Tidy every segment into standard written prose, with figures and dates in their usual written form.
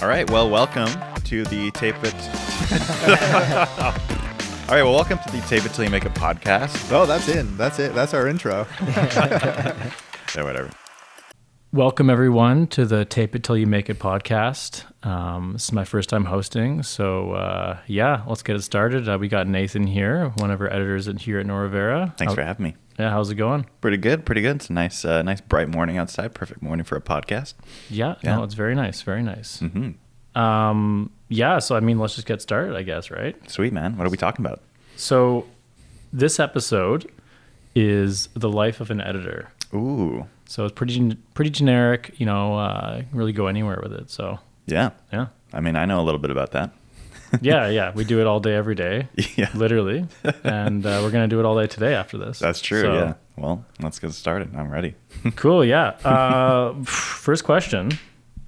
All right, well, welcome to the Tape It. All right, well, welcome to the Tape It Till You Make It podcast. Oh, that's in. That's it. That's our intro. Yeah, whatever. Welcome, everyone, to the Tape It Till You Make It podcast. This is my first time hosting, so let's get it started. We got Nathan here, one of our editors here at Nora Vera. Thanks for having me. Yeah, how's it going? Pretty good, pretty good. It's a nice bright morning outside. Perfect morning for a podcast. Yeah, no, it's very nice, very nice. Mm-hmm. So I mean, let's just get started, I guess, right? Sweet, man. What are we talking about? So this episode is the life of an editor. Ooh. So it's pretty generic, really go anywhere with it. So Yeah. yeah. I mean, I know a little bit about that. Yeah. We do it all day, every day. Yeah. Literally. And we're going to do it all day today after this. That's true, So, yeah. Well, let's get started. I'm ready. Cool, yeah. First question.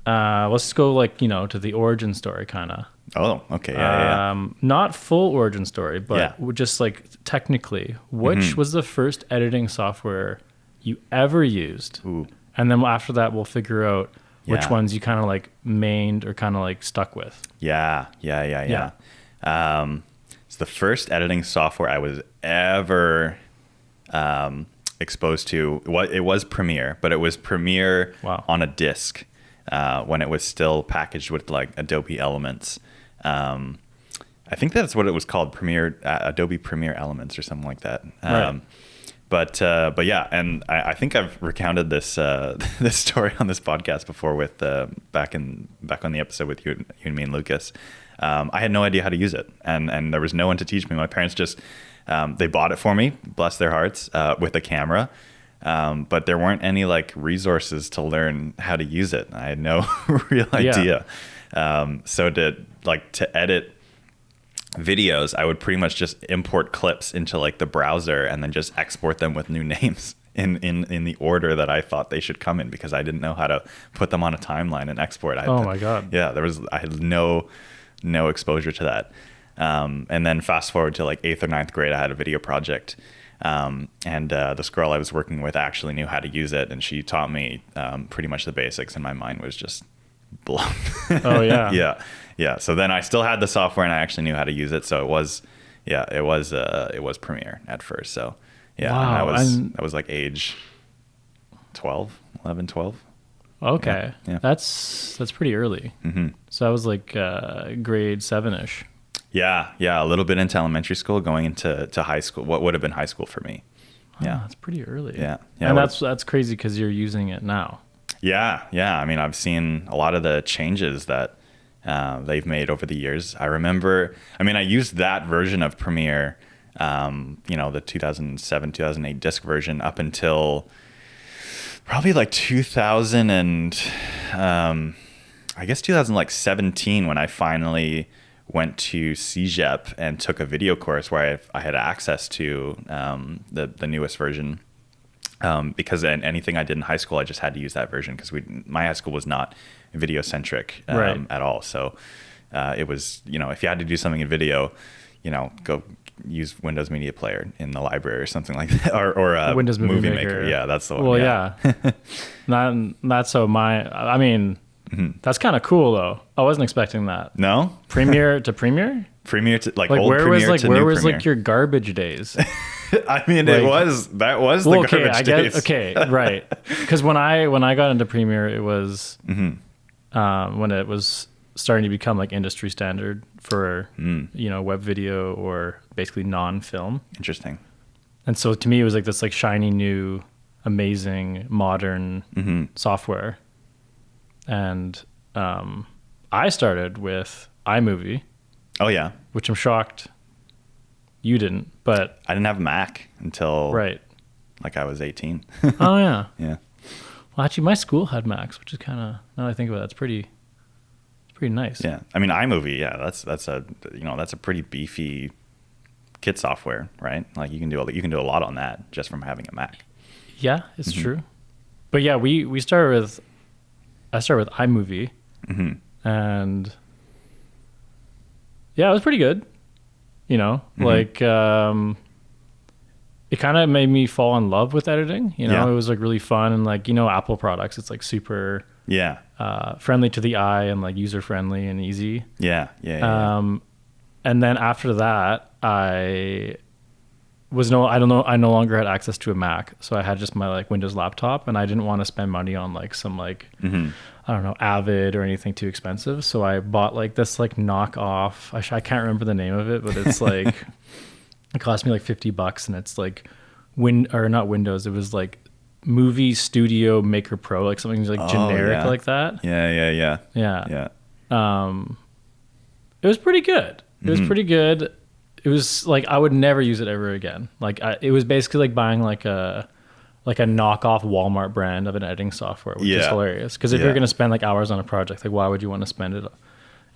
Let's just go to the origin story kind of. Oh, okay. Yeah. Not full origin story, but Yeah. just technically, which was the first editing software you ever used? Ooh. And then after that, we'll figure out which Yeah. ones you kind of mained or kind of stuck with. Yeah. It's the first editing software I was ever exposed to. It was Premiere, but it was Premiere on a disc when it was still packaged with Adobe Elements. I think that's what it was called, Premiere, Adobe Premiere Elements or something like that. Right. But yeah, and I think I've recounted this this story on this podcast before with back on the episode with you and me and Lucas. I had no idea how to use it, and there was no one to teach me. My parents just they bought it for me, bless their hearts, with a camera. But there weren't any resources to learn how to use it. I had no real idea. So to edit videos, I would pretty much just import clips into the browser and then just export them with new names in the order that I thought they should come in, because I didn't know how to put them on a timeline and export. My God. Yeah, I had no exposure to that. And then fast forward to 8th or 9th grade, I had a video project. And this girl I was working with actually knew how to use it, and she taught me pretty much the basics, and my mind was just blown. Oh yeah. Yeah. So then I still had the software, and I actually knew how to use it. So it was Premiere at first. So yeah, wow. and I was age 11, 12. Okay. Yeah. That's pretty early. Mm-hmm. So I was grade 7-ish. Yeah. A little bit into elementary school, going into high school. What would have been high school for me? Yeah. Oh, that's pretty early. Yeah. And that's crazy because you're using it now. Yeah. I mean, I've seen a lot of the changes that they've made over the years. I used that version of Premiere, the 2007, 2008 disc version up until probably 2000 and I guess 2017, when I finally went to CEGEP and took a video course where I had access to the newest version. Because anything I did in high school, I just had to use that version, because my high school was not video centric at all. So it was, if you had to do something in video, go use Windows Media Player in the library or something like that, or Windows Movie Maker. Yeah, that's the one. Well, yeah. Not so that's kind of cool though. I wasn't expecting that. No? Premiere to Premiere? Premiere to old where Premiere was to new where was Premiere. your garbage days? I mean, that was the garbage days. Okay, right. Because when I got into Premiere, it was when it was starting to become industry standard for web video, or basically non-film. Interesting. And so to me, it was this shiny new, amazing, modern software. And I started with iMovie. Oh yeah. Which I'm shocked you didn't, but I didn't have a Mac until I was 18. Oh yeah. Yeah. Well, actually, my school had Macs, which is kind of, now that I think about it, it's pretty nice. Yeah. I mean, iMovie, yeah, that's a pretty beefy kit software, right? You can do a lot on that just from having a Mac. Yeah, it's true. But yeah, I started with iMovie, and yeah, it was pretty good. It kind of made me fall in love with editing. It was really fun, and Apple products, it's super friendly to the eye and like user friendly and easy. Yeah. And then after that, I no longer had access to a Mac, so I had just my like Windows laptop, and I didn't want to spend money on like some like I don't know, Avid or anything too expensive. So I bought like this like knockoff. I can't remember the name of it, but it's like it cost me like $50, and it's like not Windows. It was like Movie Studio Maker Pro, like something like generic like that. Yeah. It was pretty good. It was pretty good. It was like I would never use it ever again. Like it was basically like buying like a knockoff Walmart brand of an editing software, which is hilarious. Because if you're gonna spend like hours on a project, like why would you want to spend it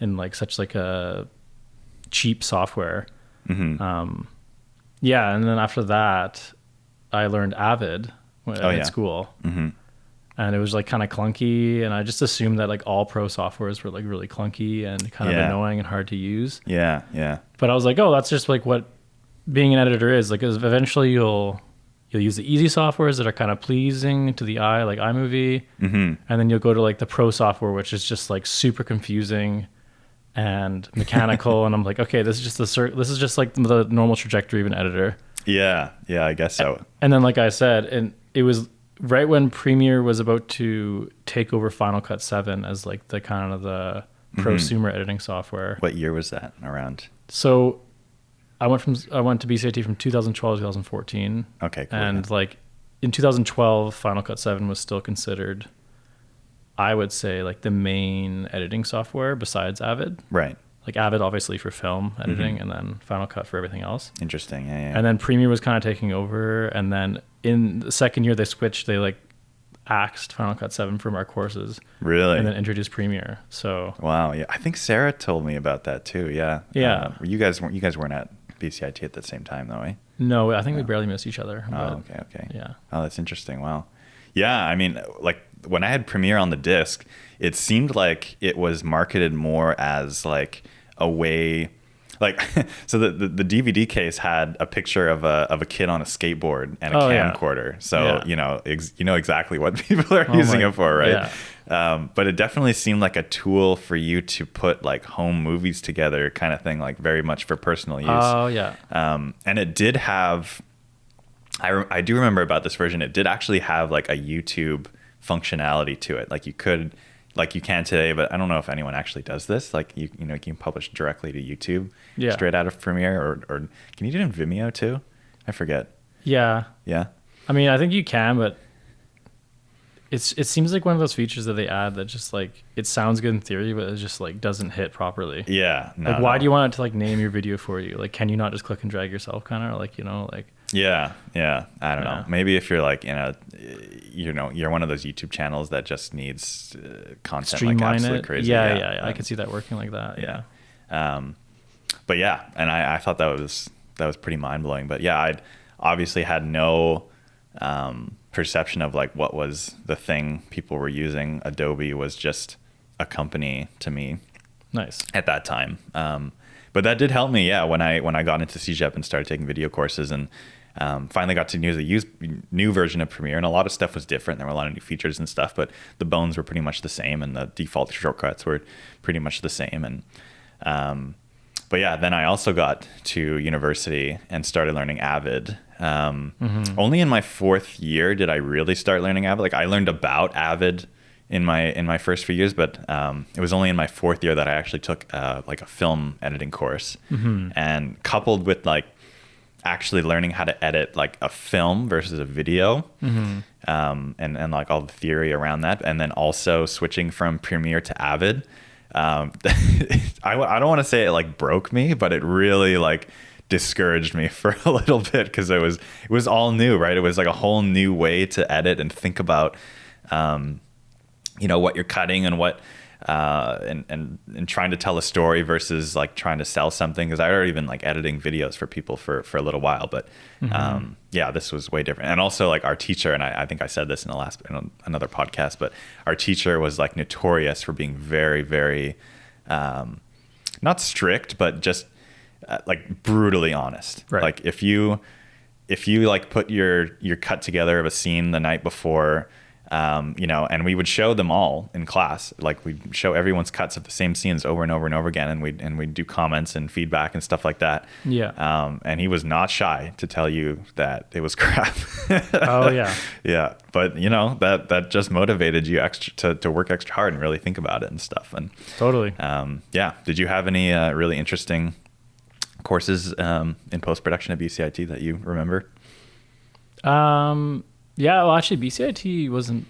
in like such like a cheap software? Yeah, and then after that, I learned Avid at school, and it was like kind of clunky, and I just assumed that like all pro softwares were like really clunky and kind of annoying and hard to use. Yeah. But I was like, oh, that's just like what being an editor is. Like, 'cause eventually you'll use the easy softwares that are kind of pleasing to the eye, like iMovie, and then you'll go to like the pro software, which is just like super confusing and mechanical. And I'm like, okay, this is just like the normal trajectory of an editor. Yeah, I guess so. And then, like I said, and it was right when Premiere was about to take over Final Cut 7 as like the kind of the prosumer editing software. What year was that around? So I went to BCIT from 2012 to 2014. Okay, cool. And like in 2012, Final Cut 7 was still considered, I would say, like the main editing software besides Avid. Right. Like Avid obviously for film editing, and then Final Cut for everything else. Interesting. Yeah. And then Premiere was kind of taking over, and then in the second year they switched, they like axed Final Cut 7 from our courses. Really? And then introduced Premiere. So wow, yeah. I think Sarah told me about that too. Yeah. Yeah. You guys weren't at BCIT at the same time though, eh? No, I think we barely missed each other. Oh, okay. Yeah. Oh, that's interesting. Wow. Yeah, I mean, like when I had Premiere on the disc, it seemed like it was marketed more as like a way, like so the DVD case had a picture of a kid on a skateboard and a camcorder. So you know exactly what people are using it for, right? Yeah. But it definitely seemed like a tool for you to put like home movies together, kind of thing, like very much for personal use. Oh yeah. And it did have. I do remember about this version. It did actually have like a YouTube functionality to it. Like you could, like you can today, but I don't know if anyone actually does this. Like you can publish directly to YouTube straight out of Premiere, or can you do it in Vimeo too? I forget. Yeah. Yeah. I mean, I think you can, but it seems like one of those features that they add that just like it sounds good in theory, but it just like doesn't hit properly. Yeah. No, like why do you want it to like name your video for you? Like, can you not just click and drag yourself, kind of like like. Yeah. I don't know. Maybe if you're like you're one of those YouTube channels that just needs content Streamline like absolutely it. crazy. Yeah. I could see that working like that. Yeah. But yeah, and I thought that was pretty mind blowing. But yeah, I'd obviously had no perception of like what was the thing people were using. Adobe was just a company to me. Nice. At that time. But that did help me, yeah, when I got into CJEP and started taking video courses, and finally got to use a new version of Premiere, and a lot of stuff was different. There were a lot of new features and stuff, but the bones were pretty much the same, and the default shortcuts were pretty much the same. And but yeah, then I also got to university and started learning Avid. Only in my fourth year did I really start learning Avid. Like I learned about Avid in my first few years, but it was only in my fourth year that I actually took like a film editing course, and coupled with like actually learning how to edit like a film versus a video, and like all the theory around that, and then also switching from Premiere to Avid. I don't want to say it like broke me, but it really like discouraged me for a little bit, because it was all new, right? It was like a whole new way to edit and think about what you're cutting and what and trying to tell a story versus like trying to sell something, because I already been like editing videos for people for a little while, but this was way different. And also like our teacher, and I think I said this in another podcast, but our teacher was like notorious for being very, very not strict, but just like brutally honest. Right. Like if you like put your cut together of a scene the night before, You know, and we would show them all in class. Like we'd show everyone's cuts of the same scenes over and over and over again, and we'd do comments and feedback and stuff like that. Yeah. And he was not shy to tell you that it was crap. Oh yeah. Yeah, but you know that just motivated you extra to work extra hard and really think about it and stuff. And Totally. yeah, did you have any really interesting courses in post production at BCIT that you remember? Yeah, well, actually, BCIT wasn't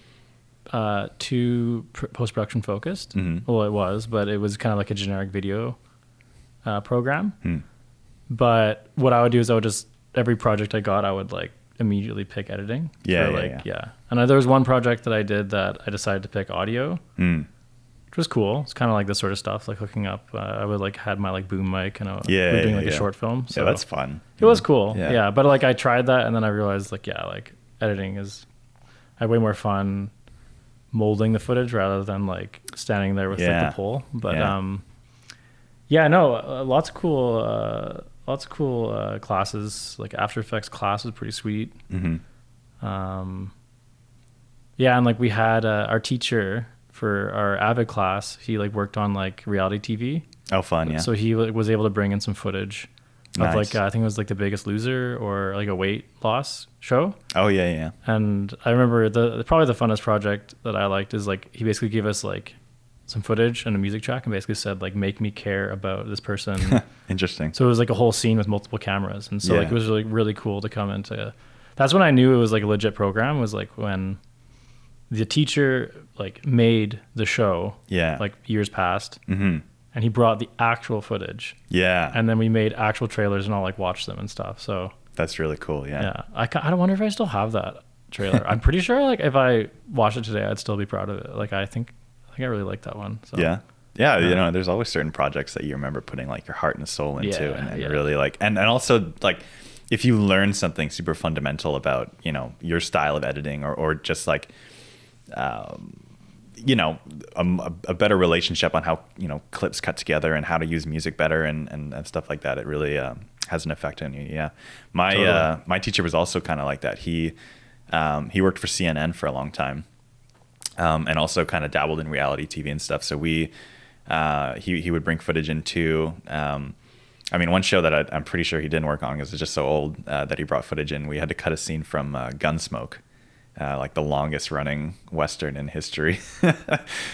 too post production focused. Well, it was, but it was kind of like a generic video program. But what I would do is I would just every project I got, I would like immediately pick editing. Yeah. And there was one project that I did that I decided to pick audio, which was cool. It's kind of like this sort of stuff, like hooking up. I would like had my like boom mic and we were doing like a short film. So yeah, that's fun. It was cool. Yeah. Yeah, but like I tried that and then I realized like like editing is I had way more fun molding the footage rather than like standing there with like the pole. But lots of cool classes. Like After Effects class was pretty sweet. And like we had our teacher for our Avid class. He like worked on like reality TV. Oh, fun! Yeah. So he was able to bring in some footage of like I think it was like The Biggest Loser or like a weight loss show. Oh yeah. And I remember probably the funnest project that I liked is like he basically gave us like some footage and a music track and basically said like make me care about this person. Interesting. So it was like a whole scene with multiple cameras, and so like it was really cool to come into. That's when I knew it was like a legit program. Was like when the teacher like made the show. Yeah. Like years past. And he brought the actual footage. Yeah. And then we made actual trailers and all like watched them and stuff. So that's really cool. Yeah. Yeah. I don't wonder if I still have that trailer. I'm pretty sure like if I watched it today, I'd still be proud of it. Like I think I really like that one. So. Yeah. Yeah. You know, there's always certain projects that you remember putting like your heart and soul into and really like, and also like if you learn something super fundamental about, you know, your style of editing or just like, you know, a better relationship on how, you know, clips cut together and how to use music better and stuff like that. It really has an effect on you. Yeah. My teacher was also kind of like that. He worked for CNN for a long time and also kind of dabbled in reality TV and stuff. So he would bring footage into, I mean, one show that I'm pretty sure he didn't work on because it's just so old that he brought footage in. We had to cut a scene from Gunsmoke. Like the longest running Western in history.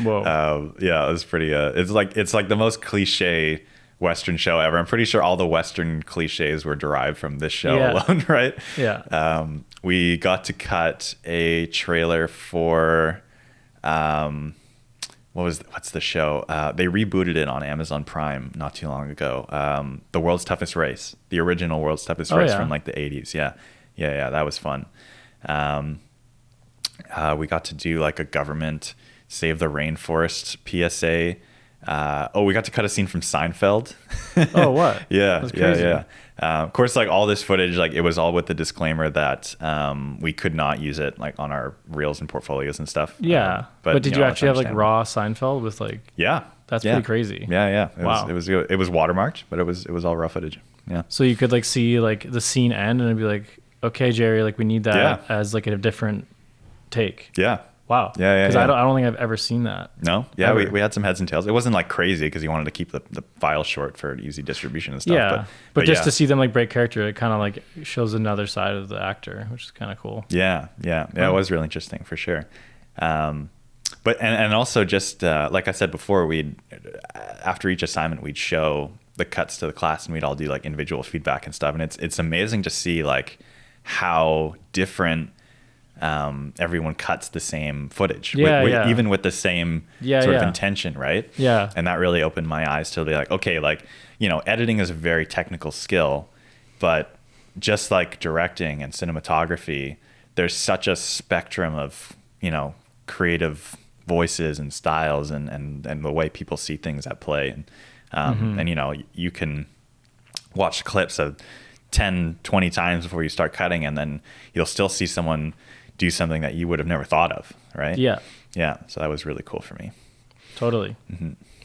Whoa. Yeah, it was pretty, it's like the most cliche Western show ever. I'm pretty sure all the Western cliches were derived from this show alone, right? Yeah. We got to cut a trailer for, what's the show? They rebooted it on Amazon Prime not too long ago. The World's Toughest Race, the original World's Toughest Race from like the 80s. Yeah. That was fun. We got to do like a government save the rainforest PSA. We got to cut a scene from Seinfeld. Oh, what? Yeah. That's crazy. Yeah. Of course, like all this footage, like it was all with the disclaimer that we could not use it like on our reels and portfolios and stuff. Yeah. But did you actually have like raw Seinfeld with like? Yeah. That's pretty crazy. Yeah. It was watermarked, but it was all raw footage. Yeah. So you could like see like the scene end and it'd be like, okay, Jerry, like we need that as like a different take. Yeah. Wow. Yeah. Because I don't think I've ever seen that. No. Yeah. We had some heads and tails. It wasn't like crazy because he wanted to keep the file short for easy distribution and stuff. Yeah. But just to see them like break character, it kind of like shows another side of the actor, which is kind of cool. Yeah. It was really interesting for sure. But also just like I said before, after each assignment we'd show the cuts to the class and we'd all do like individual feedback and stuff. And it's amazing to see like how different everyone cuts the same footage, even with the same sort of intention, right? Yeah. And that really opened my eyes to be like, okay, like, you know, editing is a very technical skill, but just like directing and cinematography, there's such a spectrum of, you know, creative voices and styles and the way people see things at play. And you know, you can watch clips of 10, 20 times before you start cutting, and then you'll still see someone do something that you would have never thought of, right? Yeah. So that was really cool for me. Totally.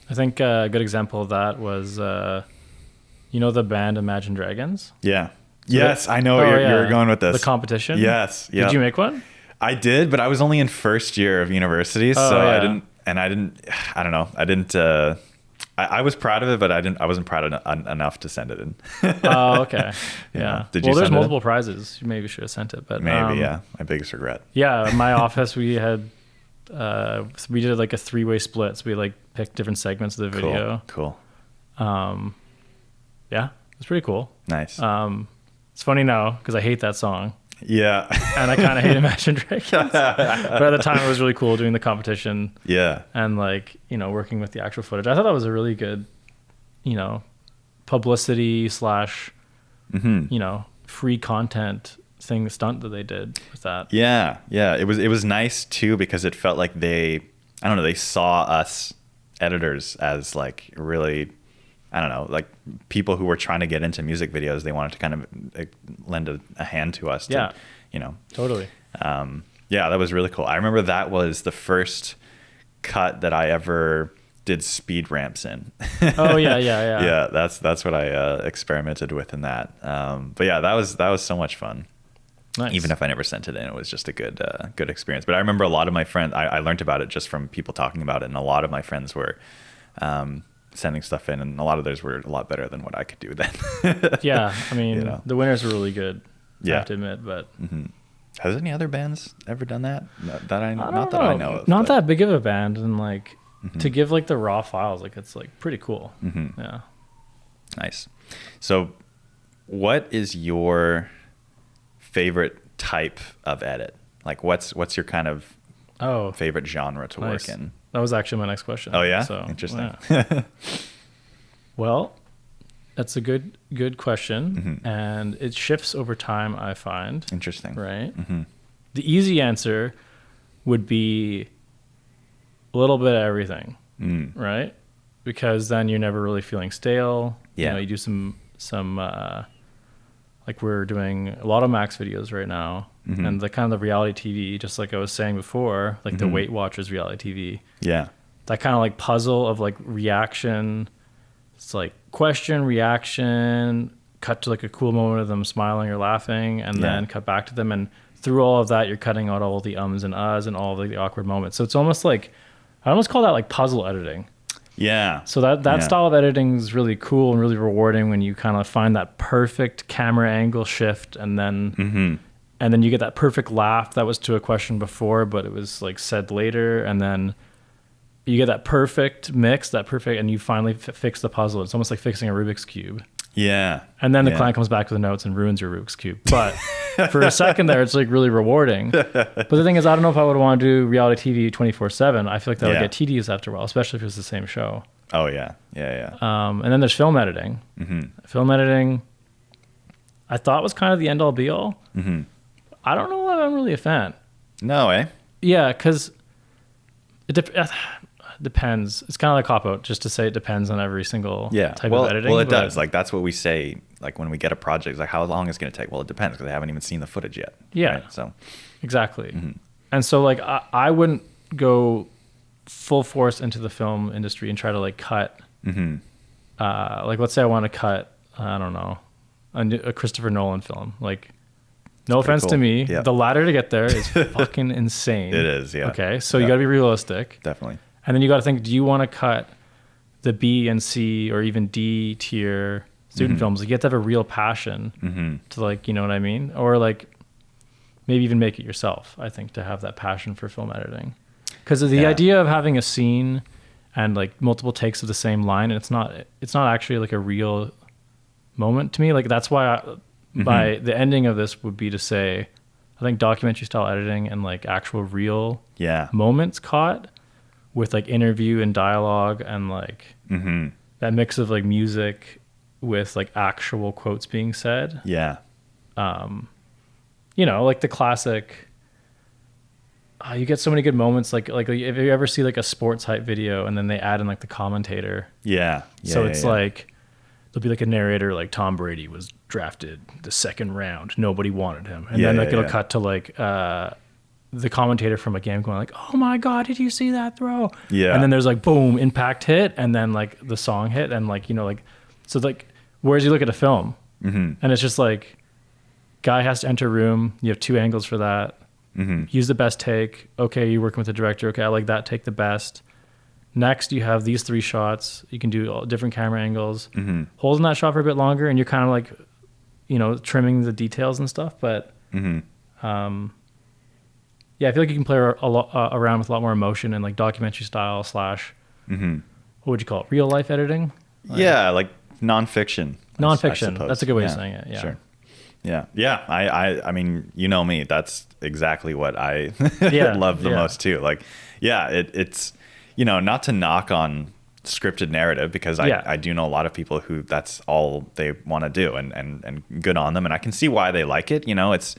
I think a good example of that was, you know, the band Imagine Dragons? Yeah. Yes, I know where you're going with this. The competition? Yes. Did you make one? I did, but I was only in first year of university, Oh, so yeah. I don't know. I didn't, I was proud of it, but I wasn't proud enough to send it in. Oh, okay. Yeah. Yeah. Did you there's send it in? multiple prizes. You maybe should have sent it, but Maybe, yeah. My biggest regret. Yeah, in my office we had we did like a 3-way split. So we like picked different segments of the video. Cool. Yeah, it's pretty cool. Nice. It's funny now because I hate that song Yeah. and I kind of hate Imagine Dragons. But at the time it was really cool doing the competition Yeah. and like, you know, working with the actual footage. I thought that was a really good, you know, publicity / you know, free content stunt that they did with that. Yeah. Yeah. It was nice too, because it felt like they saw us editors as like really, I don't know, like people who were trying to get into music videos. They wanted to kind of like, lend a hand to us. Yeah. To, you know, Totally. yeah, that was really cool. I remember that was the first cut that I ever did speed ramps in. Oh yeah. Yeah, that's what I experimented with in that. But yeah, that was so much fun. Nice. Even if I never sent it in, it was just a good experience. But I remember a lot of my friends, I learned about it just from people talking about it, and a lot of my friends were sending stuff in, and a lot of theirs were a lot better than what I could do then. Yeah, I mean, You know. the winners were really good. I Yeah. have to admit, but Has any other bands ever done that? Not that I don't know of. Not but- that big of a band, and like to give like the raw files, like it's like pretty cool. Yeah. Nice. So, what is your favorite type of edit? Like, what's your kind of Oh, favorite genre to nice. work in? That was actually my next question. Oh yeah, So, interesting. yeah. Well, that's a good question, and it shifts over time, I find. Interesting. Right. The easy answer would be a little bit of everything, right? Because then you're never really feeling stale. Yeah. You know, you do some like we're doing a lot of Max videos right now, and the kind of the reality TV, just like I was saying before, like the Weight Watchers reality TV. Yeah. That kind of like puzzle of like reaction. It's like question, reaction, cut to like a cool moment of them smiling or laughing, and Yeah. then cut back to them. And through all of that, you're cutting out all the ums and uhs and all of the awkward moments. So it's almost like, I almost call that like puzzle editing. Yeah. So that Yeah. style of editing is really cool and really rewarding when you kind of find that perfect camera angle shift, and then and then you get that perfect laugh that was to a question before, but it was like said later, and then you get that perfect mix, and you finally fix the puzzle. It's almost like fixing a Rubik's Cube. Yeah. And then the Yeah. client comes back with the notes and ruins your Rubik's Cube. But for a second there, it's like really rewarding. But the thing is, I don't know if I would want to do reality TV 24/7. I feel like that would Yeah. get tedious after a while, especially if it was the same show. Oh yeah. Yeah. And then there's film editing. Film editing, I thought was kind of the end all be all. I don't know if I'm really a fan. No, eh? Yeah, because it depends. It's kind of like cop out just to say it depends on every single type of editing. Well, it but- does. Like that's what we say. Like when we get a project, it's like how long is it going to take? Well, it depends because they haven't even seen the footage yet. Yeah. Right? So. Exactly. And so like I wouldn't go full force into the film industry and try to like cut like let's say I want to cut, I don't know, a Christopher Nolan film. Like no offense cool. to me, Yeah. the ladder to get there is fucking insane. It is, yeah. Okay, so Yeah. you got to be realistic. Definitely. And then you got to think, do you want to cut the B and C or even D tier student films? Like you have to have a real passion to like, you know what I mean? Or like maybe even make it yourself, I think, to have that passion for film editing. Because the Yeah. idea of having a scene and like multiple takes of the same line, and it's not actually like a real moment to me. Like that's why by the ending of this would be to say, I think documentary style editing and like actual real Yeah. moments caught with like interview and dialogue and like that mix of like music with like actual quotes being said. Yeah. You know, like the classic, you get so many good moments. Like if you ever see like a sports hype video and then they add in like the commentator. Yeah. Yeah. So yeah, it's yeah. like, there'll be like a narrator, like Tom Brady was drafted the second round. Nobody wanted him. And Yeah, then like yeah, it'll yeah. cut to like, the commentator from a game going like, oh my God, did you see that throw? Yeah. And then there's like, boom, impact hit. And then like the song hit. And like, you know, like, so like, whereas you look at a film and it's just like, guy has to enter room. You have two angles for that. use the best take. Okay, you're working with the director. Okay, I like that take the best. Next, you have these 3 shots. You can do all different camera angles. Holding that shot for a bit longer, and you're kind of like, trimming the details and stuff. But yeah, I feel like you can play around with a lot more emotion and like documentary style / what would you call it? Real life editing? Like nonfiction. Nonfiction. That's a good way of saying it. Yeah. Sure. Yeah. Yeah. I mean, you know me, that's exactly what I love the most too. Like, yeah, it's, not to knock on scripted narrative, because I do know a lot of people who that's all they want to do, and good on them. And I can see why they like it. It's,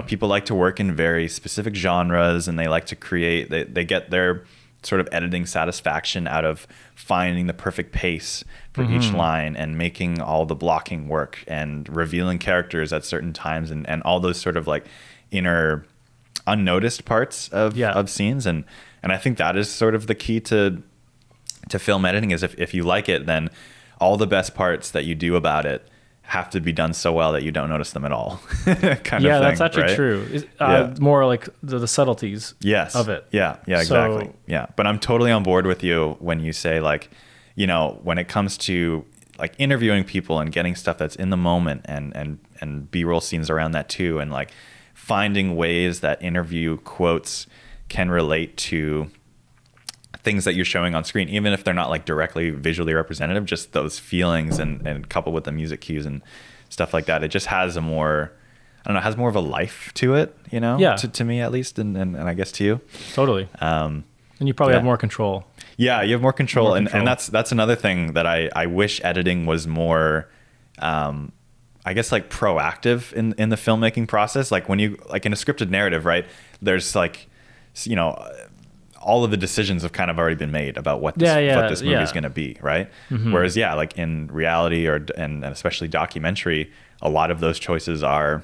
people like to work in very specific genres, and they like to create, they get their sort of editing satisfaction out of finding the perfect pace for each line and making all the blocking work and revealing characters at certain times and all those sort of like inner unnoticed parts of scenes. And I think that is sort of the key to film editing, is if you like it, then all the best parts that you do about it have to be done so well that you don't notice them at all. kind of thing, that's actually right? true. More like the subtleties of it. Yeah, exactly. Yeah. But I'm totally on board with you when you say, like, when it comes to like interviewing people and getting stuff that's in the moment and B-roll scenes around that too, and like finding ways that interview quotes can relate to things that you're showing on screen, even if they're not like directly visually representative, just those feelings and coupled with the music cues and stuff like that. It just has a more, I don't know, has more of a life to it, to me at least. And I guess to you. Totally. And you probably have more control. Yeah. You have more control. And that's another thing that I wish editing was more, I guess like proactive in the filmmaking process. Like when you, like in a scripted narrative, right, there's like, all of the decisions have kind of already been made about what this movie is going to be, right? Whereas, like in reality and especially documentary, a lot of those choices are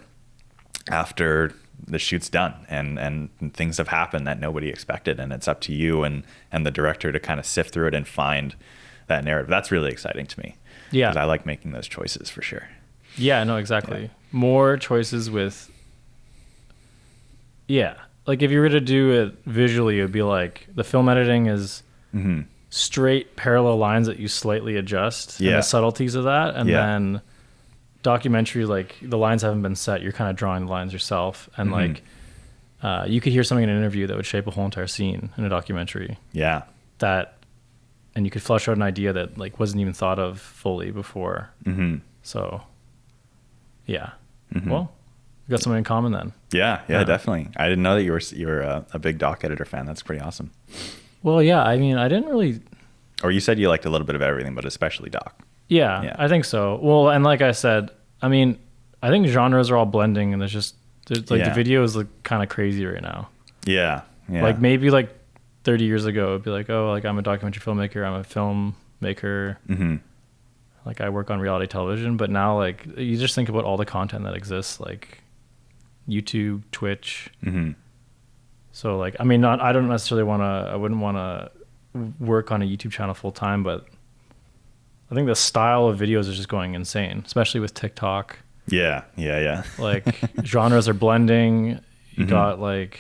after the shoot's done and things have happened that nobody expected, and it's up to you and the director to kind of sift through it and find that narrative. That's really exciting to me. Yeah, because I like making those choices for sure. Yeah, no, exactly. Yeah. More choices with. Yeah. Like if you were to do it visually, it would be like the film editing is straight parallel lines that you slightly adjust and the subtleties of that. And then documentary, like the lines haven't been set. You're kind of drawing the lines yourself. And like you could hear something in an interview that would shape a whole entire scene in a documentary. Yeah. And you could flesh out an idea that like wasn't even thought of fully before. So yeah. Well, we got something in common then. Yeah, definitely. I didn't know that you were a big doc editor fan. That's pretty awesome. Well, yeah, I mean, I didn't really. Or you said you liked a little bit of everything, but especially doc. Yeah, I think so. Well, and like I said, I mean, I think genres are all blending, and there's the video is like kind of crazy right now. Yeah. Like maybe like 30 years ago, it'd be like, oh, like I'm a documentary filmmaker, I'm a filmmaker. Like I work on reality television, but now like you just think about all the content that exists, like YouTube, Twitch. So like, I mean, I don't necessarily I wouldn't want to work on a YouTube channel full time, but I think the style of videos is just going insane, especially with TikTok. Yeah. Like genres are blending. You got like,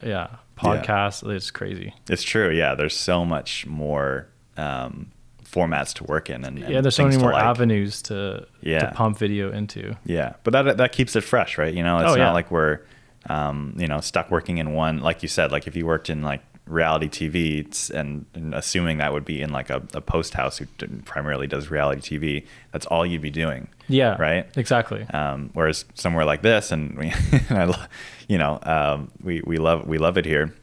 podcasts. It's crazy. It's true. Yeah. There's so much more, formats to work in, and there's so many more avenues to pump video into. Yeah, but that keeps it fresh, right? It's not like we're stuck working in one. Like you said, like if you worked in like reality TV and assuming that would be in like a post house who primarily does reality TV, that's all you'd be doing. Yeah, right. Exactly. Whereas somewhere like this, and we we love it here,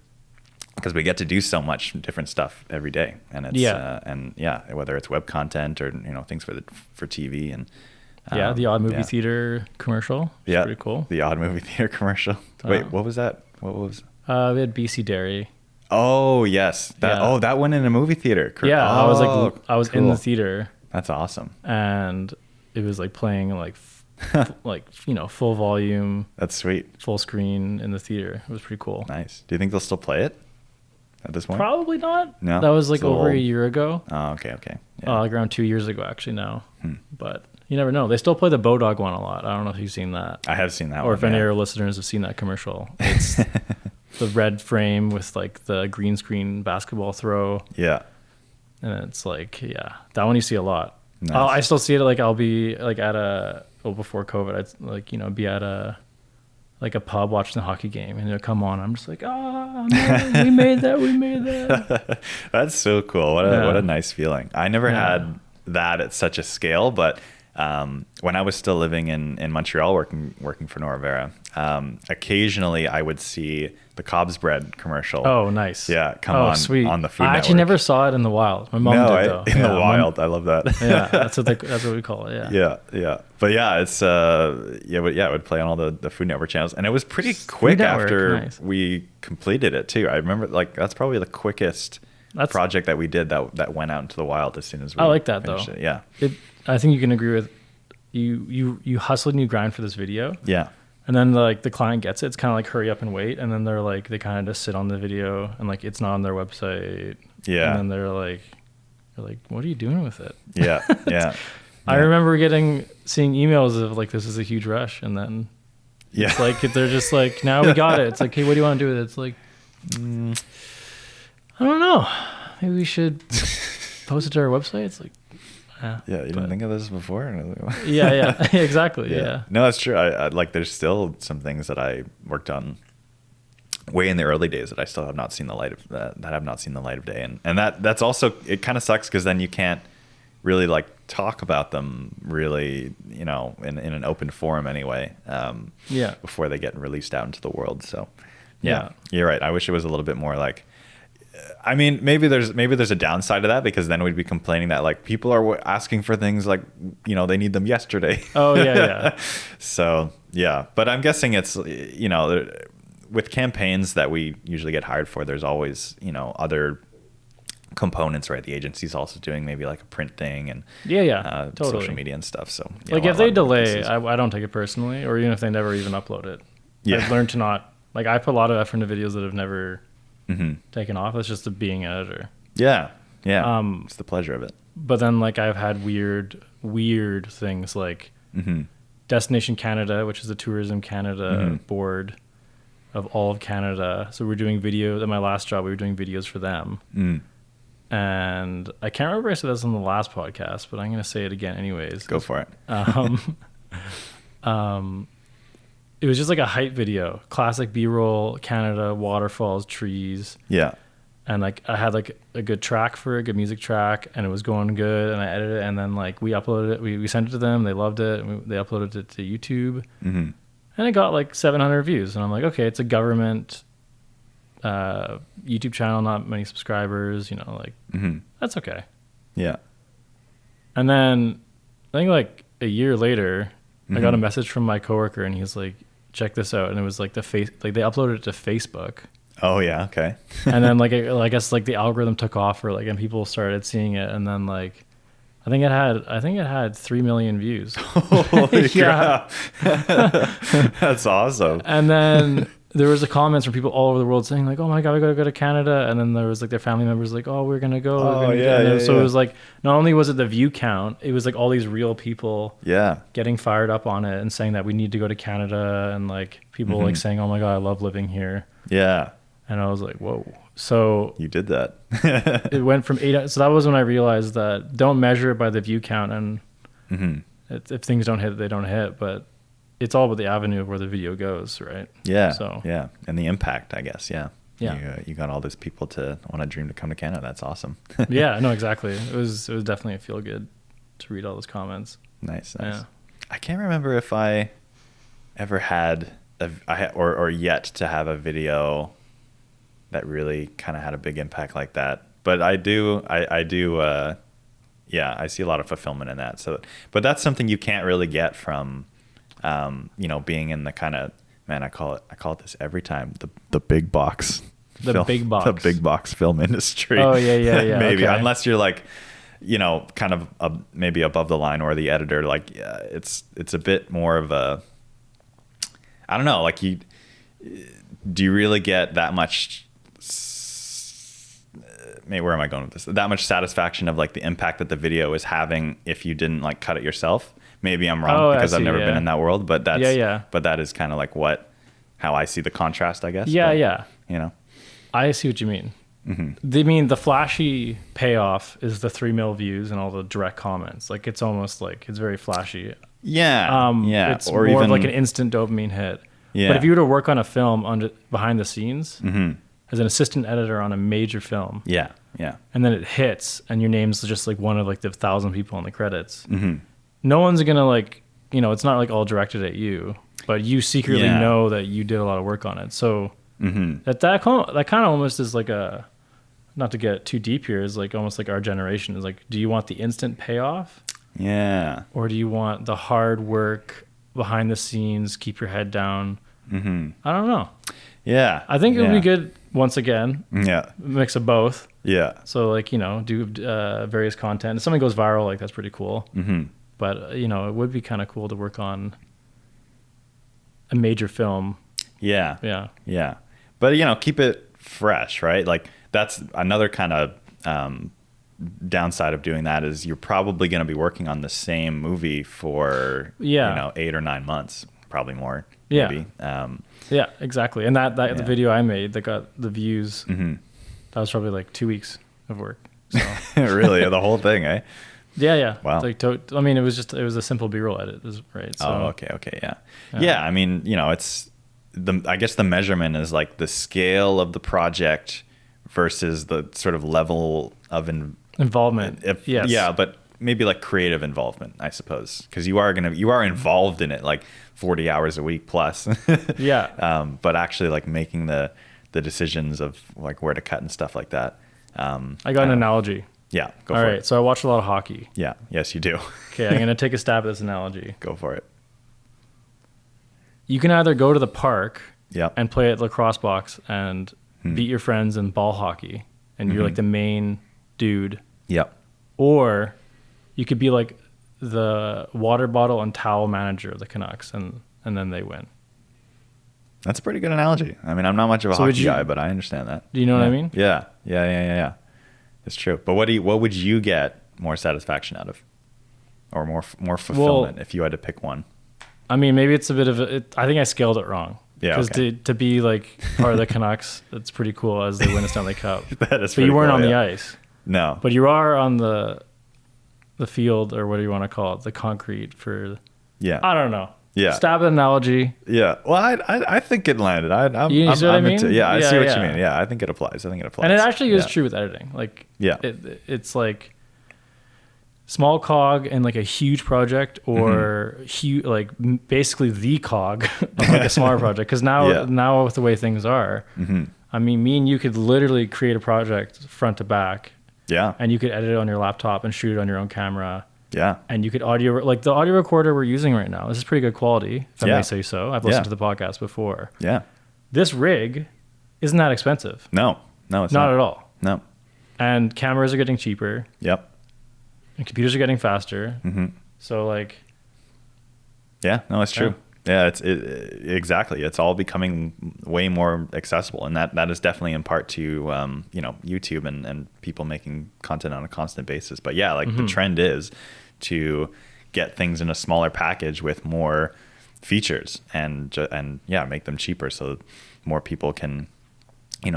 because we get to do so much different stuff every day, and it's whether it's web content or things for TV and the odd movie theater commercial. Yeah, pretty cool. The odd movie theater commercial. Wait, what was that? What was? We had BC Dairy. Oh yes, that went in a movie theater. Yeah, I was in the theater. That's awesome. And it was like playing like full volume. That's sweet. Full screen in the theater. It was pretty cool. Nice. Do you think they'll still play it at this point? Probably not. No, that was like over a year ago. Oh, okay. Yeah. Like around 2 years ago, actually now. But You never know. They still play the Bodog one a lot. I don't know if you've seen that. I have seen that or one. if any of your listeners have seen that commercial. It's the red frame with like the green screen basketball throw. Yeah. And it's like, yeah, that one you see a lot. Nice. I still see it. Like I'll be like at before COVID, I'd like, be at a pub watching the hockey game and they'll come on. I'm just like, man, we made that. That's so cool. What a nice feeling. I never had that at such a scale, but when I was still living in Montreal, working for Norvera, occasionally I would see the Cobb's bread commercial. Oh, nice. Yeah, come on sweet. on the Food I Network. actually never saw it in the wild. My mom did though. In the wild. I love that. Yeah, that's what we call it. Yeah. Yeah. But yeah, it's it would play on all the Food Network channels, and it was pretty quick after we completed it too. I remember like that's probably the quickest project that we did that went out into the wild as soon as we. I like that though. It. Yeah. I think you can agree with you hustled and you grind for this video. Yeah. And then like the client gets it. It's kind of like hurry up and wait. And then they're like, they kind of just sit on the video and like, it's not on their website. Yeah. And then they're like, what are you doing with it? Yeah. Yeah. I remember seeing emails of like, this is a huge rush. And then it's like, they're just like, now we got it. It's like, hey, what do you want to do with it? It's like, I don't know. Maybe we should post it to our website. It's like, you didn't think of this before? Yeah, exactly. Yeah. No, that's true. I like, there's still some things that I worked on way in the early days that I still have not seen the light of that have not seen the light of day. And that's also, it kind of sucks because then you can't really like talk about them really, in an open forum anyway. Before they get released out into the world. So yeah, you're right. I wish it was a little bit more like, I mean, maybe there's a downside to that because then we'd be complaining that like people are asking for things like, they need them yesterday. Oh yeah. So yeah, but I'm guessing it's, with campaigns that we usually get hired for, there's always, other components, right? The agency's also doing maybe like a print thing and totally. Social media and stuff. So like if they delay, I don't take it personally, or even if they never even upload it. I've learned to not like, I put a lot of effort into videos that have never taken off. It's just being an editor. Yeah. It's the pleasure of it. But then like I've had weird things like Destination Canada, which is the Tourism Canada board of all of Canada. So we're doing video. At my last job, we were doing videos for them. And I can't remember if I said this on the last podcast, but I'm going to say it again anyways. Go for it. It was just like a hype video, classic B-roll, Canada, waterfalls, trees. Yeah. And like I had like a good track for it, good music track, and it was going good. And I edited it, and then like we uploaded it, we sent it to them, they loved it, and they uploaded it to YouTube, and it got like 700 views. And I'm like, okay, it's a government YouTube channel, not many subscribers, that's okay. Yeah. And then I think like a year later, I got a message from my coworker, and he's like, check this out. And it was like they uploaded it to Facebook. Oh yeah. Okay. And then like, I guess like the algorithm took off and people started seeing it. And then like, I think it had 3 million views. Holy crap. That's awesome. And then there was comments from people all over the world saying like, oh my God, we got to go to Canada. And then there was like their family members like, oh, we're going to go. So it was like, not only was it the view count, it was like all these real people getting fired up on it and saying that we need to go to Canada. And like people like saying, oh my God, I love living here. Yeah. And I was like, whoa. So you did that. It went from 8. So that was when I realized that don't measure it by the view count. And if things don't hit, they don't hit. But it's all about the avenue of where the video goes, right? Yeah. So yeah, and the impact, I guess. Yeah. Yeah. You got all these people to want to dream to come to Canada. That's awesome. Yeah. No, exactly. It was definitely a feel good to read all those comments. Nice. Yeah. I can't remember if I ever had or yet to have a video that really kind of had a big impact like that. But I do. I see a lot of fulfillment in that. So, but that's something you can't really get from. Being in the kind of, man, I call it this every time, the big box. The big box film industry. Oh yeah. Maybe okay. Unless you're like, kind of maybe above the line or the editor. Like, it's a bit more of a, I don't know. Like do you really get that much? Where am I going with this? That much satisfaction of like the impact that the video is having if you didn't like cut it yourself Maybe I'm wrong Oh, I because I've see, never yeah. been in that world, but that's Yeah. but that is kind of like how I see the contrast, I guess. Yeah, But, yeah. You know. I see what you mean. Mm-hmm. They mean the flashy payoff is the 3 mil views and all the direct comments. Like it's almost like it's very flashy. Yeah. Yeah. It's more of like an instant dopamine hit. Yeah. But if you were to work on a film behind the scenes Mm-hmm. as an assistant editor on a major film, Yeah. Yeah. and then it hits and your name's just like one of like the 1,000 people on the credits, Mm-hmm. no one's gonna like, it's not like all directed at you, but you secretly Yeah. know that you did a lot of work on it. So Mm-hmm. that kind of almost is like not to get too deep here, is like almost like our generation is like, do you want the instant payoff Yeah. or do you want the hard work behind the scenes, keep your head down? Mm-hmm. I don't know. Yeah. I think it would be good once again, Yeah. mix of both. Yeah. So like, do various content. If something goes viral, like that's pretty cool. Mm-hmm. But it would be kind of cool to work on a major film. Yeah. Yeah. Yeah. But, keep it fresh, right? Like that's another kind of downside of doing that is you're probably going to be working on the same movie for, 8 or 9 months, probably more. Yeah. Maybe. Yeah, exactly. And that Yeah. the video I made that got the views, Mm-hmm. that was probably like 2 weeks of work. So Really? The whole thing, eh? yeah. Wow. Like, I mean, it was a simple B-roll edit, right? So, Oh, okay. Yeah. Yeah. I mean, it's I guess the measurement is like the scale of the project versus the sort of level of involvement. Yes. Yeah, but maybe like creative involvement, I suppose, because you are involved in it like 40 hours a week plus. Yeah. But actually like making the decisions of like where to cut and stuff like that. I got an analogy. Yeah, go All for right. it. So I watch a lot of hockey. Yeah, yes, you do. Okay. I'm going to take a stab at this analogy. Go for it. You can either go to the park Yeah. and play at lacrosse box and beat your friends in ball hockey, and you're like the main dude, Yep. or you could be like the water bottle and towel manager of the Canucks, and then they win. That's a pretty good analogy. I mean, I'm not much of a So would hockey you- guy, but I understand that. Do you know what I mean? Yeah. It's true. But what would you get more satisfaction out of, or more fulfillment if you had to pick one? I mean, maybe it's a bit of I think I scaled it wrong. Yeah, Because okay. to be like part of the Canucks, it's pretty cool as they win a Stanley Cup. That is. But you pretty weren't cool, on the yeah. ice. No. But you are on the field, or what do you want to call it? The concrete for. Yeah. I don't know. Yeah. Stab an analogy. Yeah. Well, I think it landed. You see what I mean? Yeah, I Yeah, see what yeah. you mean. Yeah, I think it applies. And And it actually is true with editing. Like, Yeah. it's like small cog in like a huge project, or huge, basically the cog of like a smaller project. Because now with the way things are, I mean, me and you could literally create a project front to back, Yeah. and you could edit it on your laptop and shoot it on your own camera. Yeah. And you could like the audio recorder we're using right now. This is pretty good quality, if I Yeah. may say so. I've listened Yeah. to the podcast before. Yeah. This rig isn't that expensive. No, it's Not at all. No. And cameras are getting cheaper, Yep. and computers are getting faster. Mm-hmm. So like, Yeah. No, it's true. Yeah. Exactly. It's all becoming way more accessible, and that is definitely in part to YouTube and people making content on a constant basis. But yeah, like the trend is to get things in a smaller package with more features and make them cheaper so more people can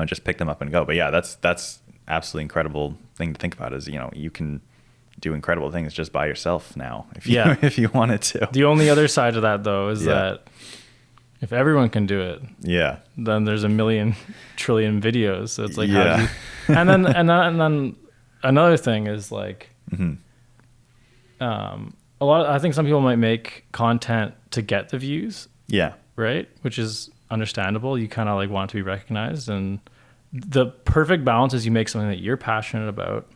just pick them up and go. But yeah, that's absolutely incredible thing to think about is you can do incredible things just by yourself now if you wanted to. the only other side of that though is that if everyone can do it, Yeah. then there's a million trillion videos. So it's like, Yeah. how do you, and then another thing is like, I think some people might make content to get the views, Yeah. right? Which is understandable. You kind of like want to be recognized, and the perfect balance is you make something that you're passionate about.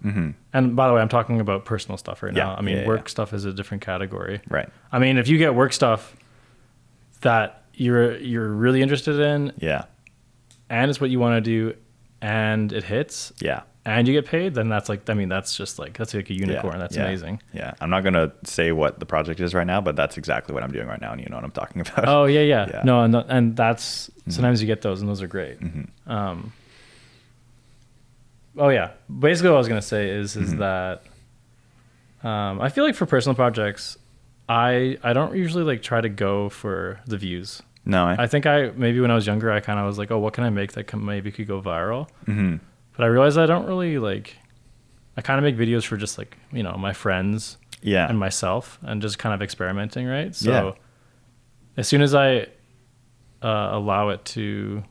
And by the way, I'm talking about personal stuff right now. Yeah, I mean, yeah, work stuff is a different category. Right. I mean, if you get work stuff that you're really interested in, Yeah. and it's what you want to do, and it hits, Yeah. and you get paid, then that's like, I mean, that's like a unicorn. That's amazing. Yeah. I'm not going to say what the project is right now, but that's exactly what I'm doing right now. And you know what I'm talking about. Oh yeah. Yeah. No, and that's sometimes you get those, and those are great. Oh yeah. Basically, what I was gonna say is that I feel like for personal projects, I don't usually like try to go for the views. No, I think maybe when I was younger, I kind of was like, oh, what can I make that maybe could go viral? Mm-hmm. But I realized I don't really like. I kind of make videos for just like my friends, Yeah, and myself, and just kind of experimenting, right? So Yeah. as soon as I allow it to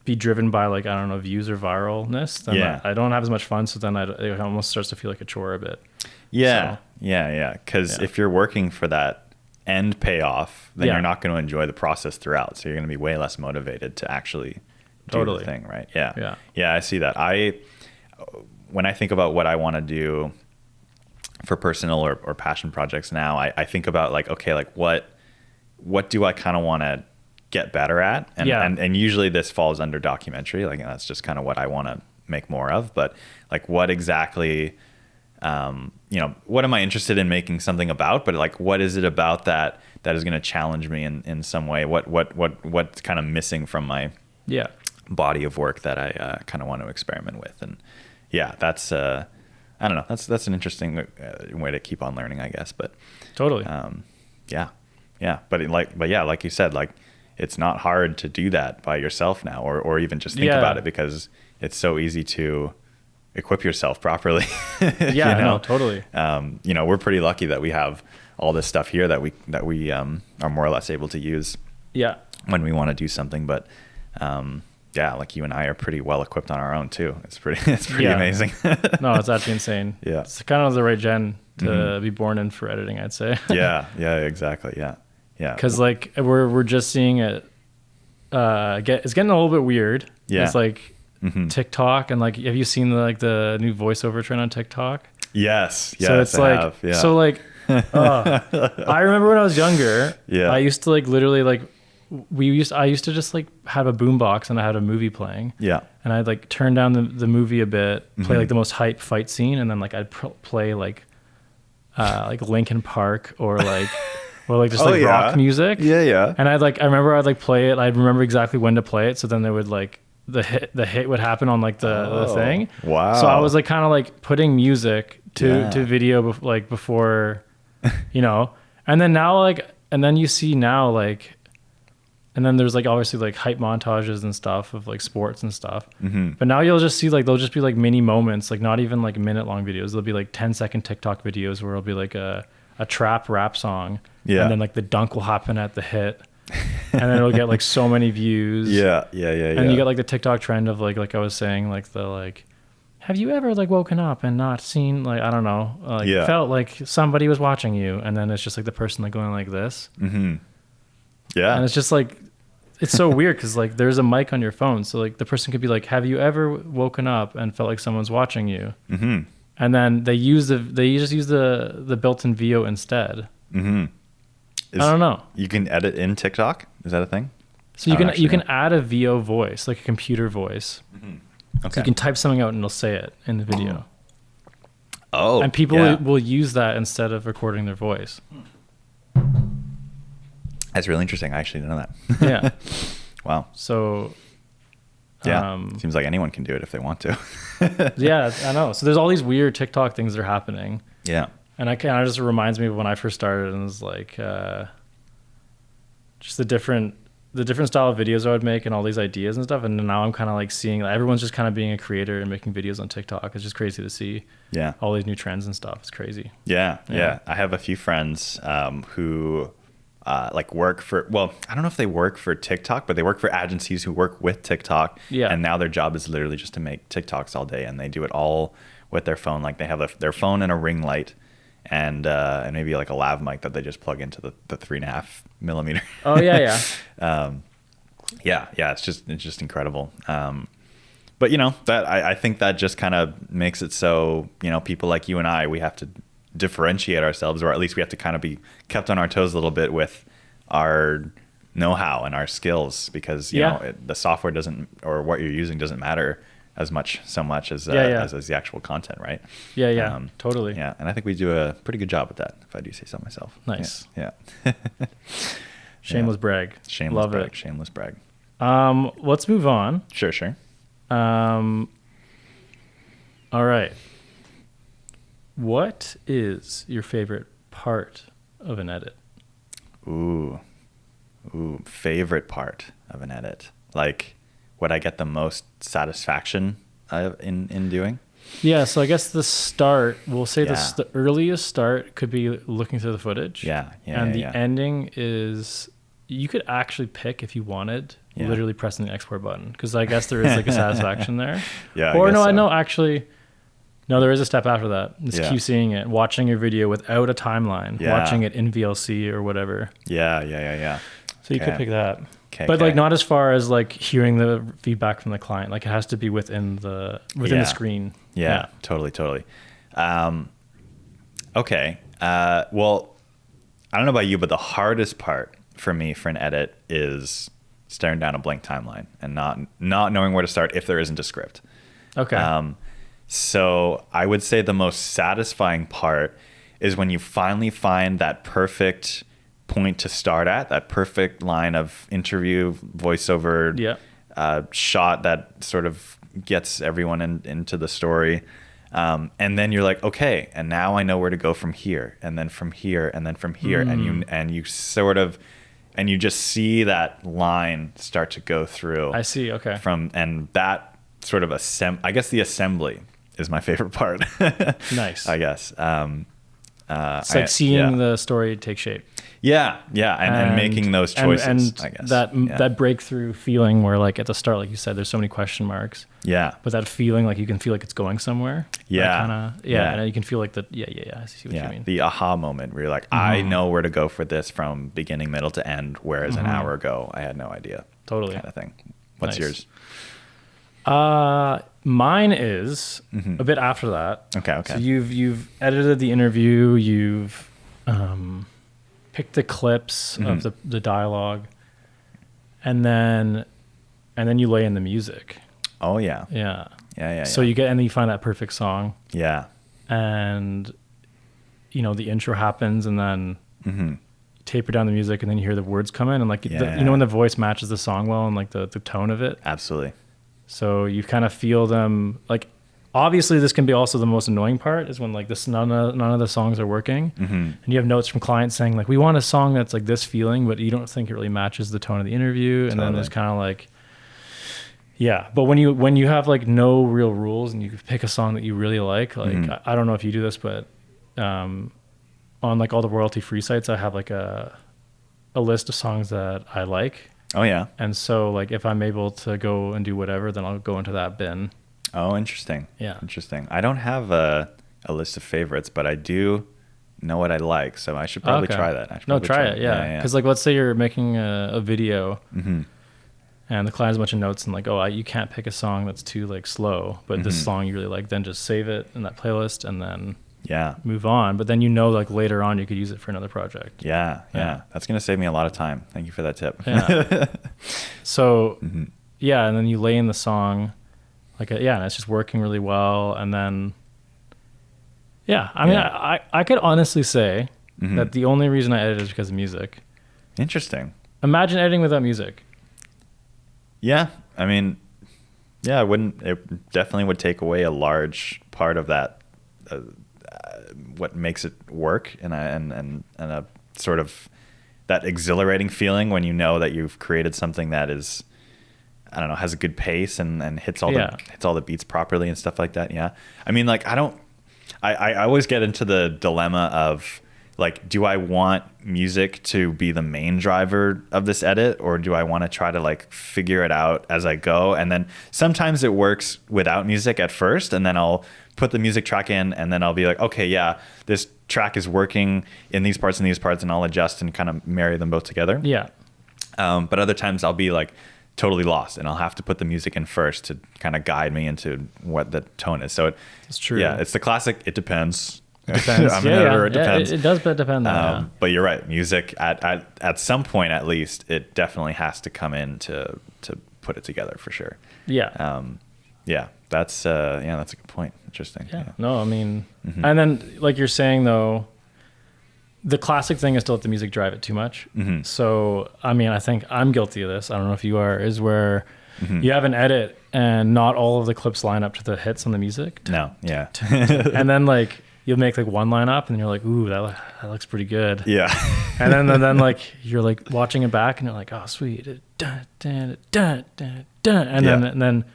be driven by like, I don't know, views or viralness, then Yeah. I don't have as much fun. So then it almost starts to feel like a chore a bit. yeah, So, yeah. Because Yeah. if you're working for that end payoff, then Yeah. you're not going to enjoy the process throughout. So you're going to be way less motivated to actually do Totally. the thing, right? Yeah, Yeah. yeah. I see that. When I think about what I want to do for personal or passion projects now, I think about like, okay, like what do I kind of want to get better at? And, Yeah. and usually this falls under documentary. Like that's just kind of what I want to make more of. But like what exactly, what am I interested in making something about? But like, what is it about that is going to challenge me in some way? What's kind of missing from my Yeah. body of work that I kind of want to experiment with? And yeah, that's I don't know. That's an interesting way to keep on learning, I guess. But Totally. yeah. But like you said, like it's not hard to do that by yourself now, or even just think Yeah. about it, because it's so easy to equip yourself properly. Yeah, no, totally. We're pretty lucky that we have all this stuff here that we are more or less able to use Yeah. when we want to do something. But yeah, like you and I are pretty well equipped on our own too. It's pretty Yeah. amazing. No, it's actually insane. Yeah. It's kind of the right gen to be born in for editing, I'd say. yeah, exactly. Yeah. Because like we're just seeing it it's getting a little bit weird. Yeah. It's like Mhm. TikTok, and like, have you seen the new voiceover trend on TikTok? Yes. So it's I like, have. Yeah. so like, I remember when I was younger, Yeah. I used to like literally like, I used to just like have a boombox and I had a movie playing. Yeah. And I'd like turn down the movie a bit, play Mhm. like the most hype fight scene, and then like I'd play like Linkin Park or like just like rock music. Yeah. And I remember I'd like play it. I'd remember exactly when to play it. So then they would like the hit would happen on like the thing. Wow. So I was like kind of like putting music Yeah. to video before, and then now like, and then you see now like, and then there's like obviously like hype montages and stuff of like sports and stuff. Mm-hmm. But now you'll just see like, they'll just be like mini moments, like not even like minute long videos. There'll be like 10-second TikTok videos where it'll be like a trap rap song. Yeah. And then like the dunk will happen at the hit. And then it'll get like so many views. Yeah. And you get like the TikTok trend of like I was saying, like the like, have you ever like woken up and not seen like, I don't know, like Yeah. felt like somebody was watching you, and then it's just like the person like going like this. Mm-hmm. Yeah. And it's just like, it's so weird because like there's a mic on your phone, so like the person could be like, have you ever woken up and felt like someone's watching you? Mm-hmm. And then they just use the built-in VO instead. Mm-hmm. I don't know. You can edit in TikTok? Is that a thing? So you I don't can you actually can add a VO voice, like a computer voice. Okay. So you can type something out and it'll say it in the video. Oh. And people yeah. will use that instead of recording their voice. That's really interesting. I actually didn't know that. Yeah. Wow. So Yeah. Seems like anyone can do it if they want to. yeah, I know. So there's all these weird TikTok things that are happening. Yeah. And I kind of just reminds me of when I first started, and it was like just the different style of videos I would make and all these ideas and stuff. And now I'm kind of like seeing like, everyone's just kind of being a creator and making videos on TikTok. It's just crazy to see Yeah. all these new trends and stuff. It's crazy. Yeah. Yeah. I have a few friends who like work for, well, I don't know if they work for TikTok, but they work for agencies who work with TikTok. Yeah. And now their job is literally just to make TikToks all day, and they do it all with their phone. Like they have their phone and a ring light, and maybe like a lav mic that they just plug into the 3.5 millimeter. Oh yeah. Yeah. It's just incredible. But that I think that just kind of makes it so, people like you and I, we have to differentiate ourselves, or at least we have to kind of be kept on our toes a little bit with our know-how and our skills, because the software doesn't, or what you're using doesn't matter as much as the actual content, right? Yeah. Totally. Yeah, and I think we do a pretty good job with that, if I do say so myself. Nice. Yeah. Shameless brag. Shameless Love brag. it. Shameless brag. Let's move on. Sure. All right. what is your favorite part of an edit? Ooh, favorite part of an edit. Like, what I get the most satisfaction in doing? Yeah, so I guess the start, we'll say Yeah. the earliest start could be looking through the footage. Yeah, And the yeah. ending is, you could actually pick if you wanted, Yeah. literally pressing the export button. Because I guess there is like a satisfaction there. Yeah, Or I guess no, I so. know actually, no, there is a step after that. It's Yeah. QCing it, watching your video without a timeline, Yeah. watching it in VLC or whatever. Yeah. So you could Okay. pick that. Okay, But like okay. not as far as like hearing the feedback from the client. Like it has to be within the Yeah. screen. Yeah, totally. Okay. Well, I don't know about you, but the hardest part for me for an edit is staring down a blank timeline and not knowing where to start if there isn't a script. Okay. So I would say the most satisfying part is when you finally find that perfect point to start at, that perfect line of interview, voiceover, Yeah. shot that sort of gets everyone into the story. And then you're like, okay, and now I know where to go from here, and then from here, and then from here, and you sort of, and you just see that line start to go through. I see. Okay. And that sort of I guess the assembly is my favorite part. Nice. I guess. It's like seeing the story take shape. Yeah, and making those choices, and I guess. that breakthrough feeling where like at the start, like you said, there's so many question marks. Yeah. But that feeling, like you can feel like it's going somewhere. Yeah. Yeah. And you can feel like that. Yeah. I see what you mean. The aha moment where you're like, I know where to go for this from beginning, middle to end, whereas an hour ago I had no idea. Totally. Kind of thing. What's Nice. yours? Mine is a bit after that. Okay. So you've edited the interview, you've picked the clips of the dialogue, and then you lay in the music. Oh yeah. Yeah. So you get, and then you find that perfect song, Yeah. and the intro happens, and then you taper down the music, and then you hear the words come in, and like when the voice matches the song well, and like the tone of it. Absolutely. So you kind of feel them. Like, obviously, this can be also the most annoying part is when like none of the songs are working, and you have notes from clients saying like, we want a song that's like this feeling, but you don't think it really matches the tone of the interview, and then there's kind of like, yeah. But when you have like no real rules and you pick a song that you really like I don't know if you do this, but on like all the royalty free sites, I have like a list of songs that I like. Oh yeah. And so like if I'm able to go and do whatever, then I'll go into that bin. Oh, interesting. Yeah. Interesting. I don't have a list of favorites, but I do know what I like, so I should probably try that. Try it. Yeah. Because like, let's say you're making a video, and the client has a bunch of notes, and like, you can't pick a song that's too like slow, but this song you really like, then just save it in that playlist and then move on. But then like later on you could use it for another project. Yeah. That's gonna save me a lot of time. Thank you for that tip. Yeah. So and then you lay in the song, and it's just working really well. And then I could honestly say that the only reason I edit is because of music. Interesting. Imagine editing without music. Yeah, I mean, yeah, it definitely would take away a large part of that, what makes it work, and a sort of that exhilarating feeling when you know that you've created something that is, I don't know, has a good pace and hits all the beats properly and stuff like that. Yeah, I mean, like I always get into the dilemma of like, do I want music to be the main driver of this edit, or do I want to try to like figure it out as I go? And then sometimes it works without music at first, and then I'll put the music track in, and then I'll be like, okay, yeah, this track is working in these parts and these parts, and I'll adjust and kind of marry them both together. Yeah. But other times I'll be like totally lost, and I'll have to put the music in first to kind of guide me into what the tone is. So it's true. Yeah, it's the classic. It depends. Depends. I'm an editor. It depends. It does depend. But you're right. Music at some point, at least, it definitely has to come in to put it together for sure. Yeah. Yeah. That's a good point. Interesting. Yeah. No, I mean, and then like you're saying though, the classic thing is to let the music drive it too much. So, I mean, I think I'm guilty of this. I don't know if you are, is where you have an edit and not all of the clips line up to the hits on the music. No. Yeah. And then like you'll make like one line up and you're like, ooh, that looks pretty good. Yeah. And then like you're like watching it back and you're like, oh sweet. Dun, dun, dun, dun, dun. And then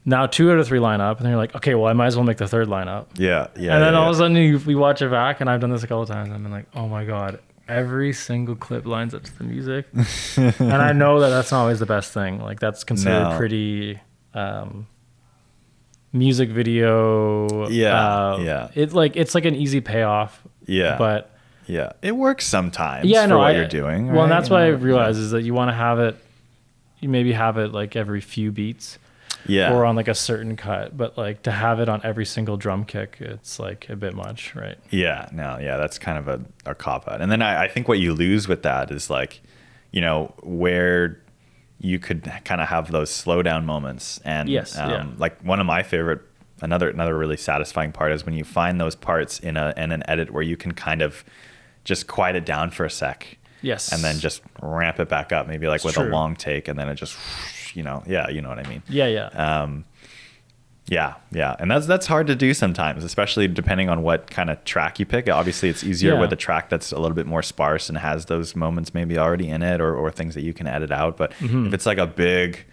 now 2 out of 3 line up and then you're like, okay, well I might as well make the third line up. Yeah. Yeah. And then all of a sudden we watch it back, and I've done this a couple of times. I've been like, oh my God, every single clip lines up to the music. And I know that that's not always the best thing. Like that's considered pretty music video. Yeah. It's like an easy payoff. Yeah. But yeah, it works sometimes for what you're doing. Well, right? and that's what I realized is that you want to have it, you maybe have it like every few beats. Yeah. Or on like a certain cut, but like to have it on every single drum kick, it's like a bit much, right? Yeah, no, yeah, that's kind of a cop out. And then I think what you lose with that is like, you know, where you could kind of have those slow down moments. And like one of my favorite, another really satisfying part is when you find those parts in an edit where you can kind of just quiet it down for a sec. Yes. And then just ramp it back up, maybe like it's with true. a long take, and then it just, you know, yeah, you know what I mean? Yeah. Yeah. And that's hard to do sometimes, especially depending on what kind of track you pick. Obviously it's easier with a track that's a little bit more sparse and has those moments maybe already in it, or things that you can edit out. But if it's like a big,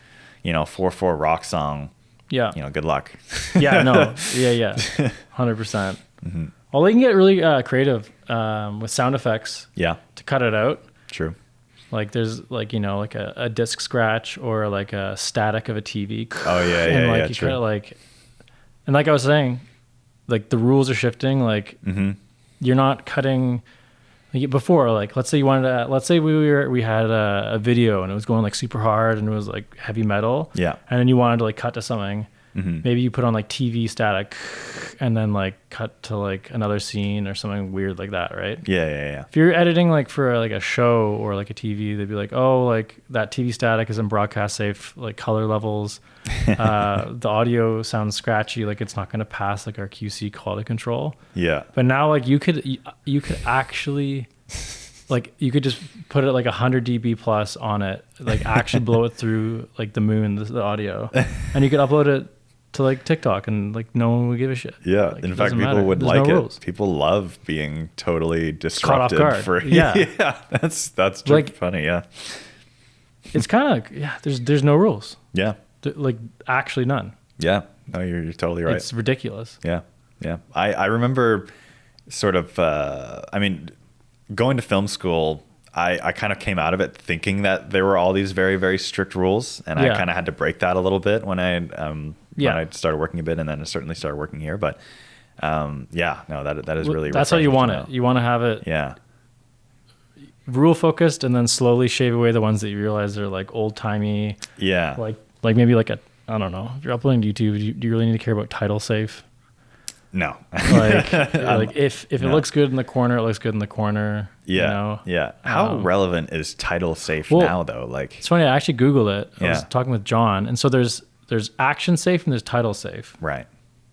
you know, 4/4 rock song, you know, good luck. Yeah, no. Yeah. 100%. Mm-hmm. Well, they can get really creative with sound effects. Yeah. To cut it out. True. Like there's like, you know, like a disc scratch or like a static of a TV. Oh yeah, and like yeah, you true. kind of like, and like I was saying, like the rules are shifting. Like you're not cutting like before. Like let's say we had a video and it was going like super hard and it was like heavy metal. Yeah. And then you wanted to like cut to something. Maybe you put on like TV static and then like cut to like another scene or something weird like that, right? Yeah. If you're editing like for like a show or like a TV, they'd be like, oh, like that TV static is in broadcast safe, like color levels. The audio sounds scratchy, like it's not going to pass like our QC quality control. Yeah. But now like you could actually like you could just put it like 100 dB plus on it, like actually blow it through like the moon, the audio, and you could upload it to like TikTok and like no one would give a shit. Yeah. Like, in fact, people would like it. Rules. People love being totally disrupted. Caught off guard. Yeah. That's like, funny. Yeah. It's kind of, there's no rules. Yeah. Like actually none. Yeah. No, you're totally right. It's ridiculous. Yeah. I remember sort of, going to film school, I kind of came out of it thinking that there were all these very, very strict rules. And I kind of had to break that a little bit when I started working a bit, and then I certainly started working here. But that is really that's how you want it. You want to have it rule focused, and then slowly shave away the ones that you realize are like old timey. Yeah. Like maybe like I don't know. If you're uploading to YouTube, do you really need to care about title safe? No. Like if it looks good in the corner, it looks good in the corner. Yeah. You know? Yeah. How relevant is title safe now though? Like it's funny, I actually Googled it. I was talking with John, and so there's action safe and there's title safe. Right.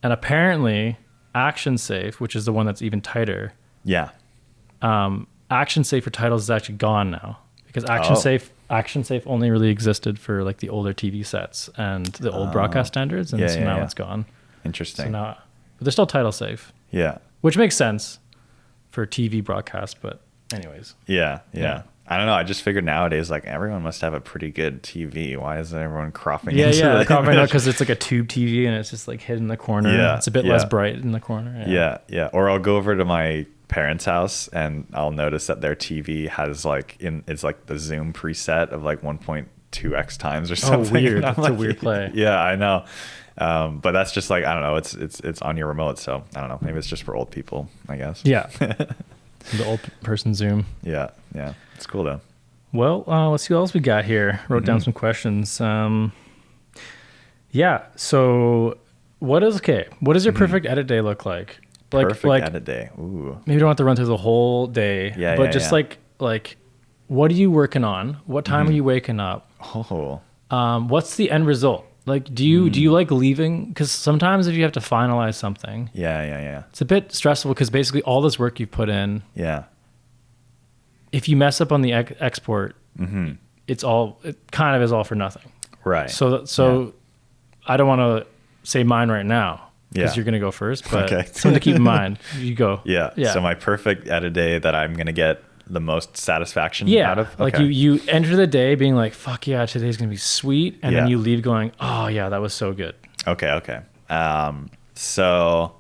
And apparently action safe, which is the one that's even tighter. Yeah. Action safe for titles is actually gone now, because action safe only really existed for like the older TV sets and the old broadcast standards, and so now it's gone. Interesting. So but they're still title safe. Yeah. Which makes sense for TV broadcast, but anyways. Yeah. I don't know. I just figured nowadays, like everyone must have a pretty good TV. Why is everyone cropping? Yeah, cropping out because it's like a tube TV and it's just like hidden in the corner. Yeah, it's a bit less bright in the corner. Yeah. Or I'll go over to my parents' house and I'll notice that their TV has it's like the zoom preset of like 1.2x times or something. Oh, weird. That's a weird play. Yeah, I know. But that's just like, I don't know. It's on your remote, so I don't know. Maybe it's just for old people, I guess. Yeah. The old person zoom. Yeah. It's cool though. Well, let's see what else we got here. Wrote down some questions. So what does your perfect edit day look like? Perfect edit day. Ooh. Maybe you don't have to run through the whole day. But just like what are you working on? What time are you waking up? Oh. What's the end result? Like, do you like leaving? Because sometimes if you have to finalize something, it's a bit stressful because basically all this work you put in, if you mess up on the export, it kind of is all for nothing. Right. So I don't want to say mine right now, because Yeah. you're going to go first, but Okay. something to keep in mind. You go. Yeah. Yeah. So my perfect edit day that I'm going to get the most satisfaction Yeah. out of. Like Okay. you enter the day being like, fuck yeah, today's going to be sweet. And then Yeah. you leave going, oh yeah, that was so good. Okay. So,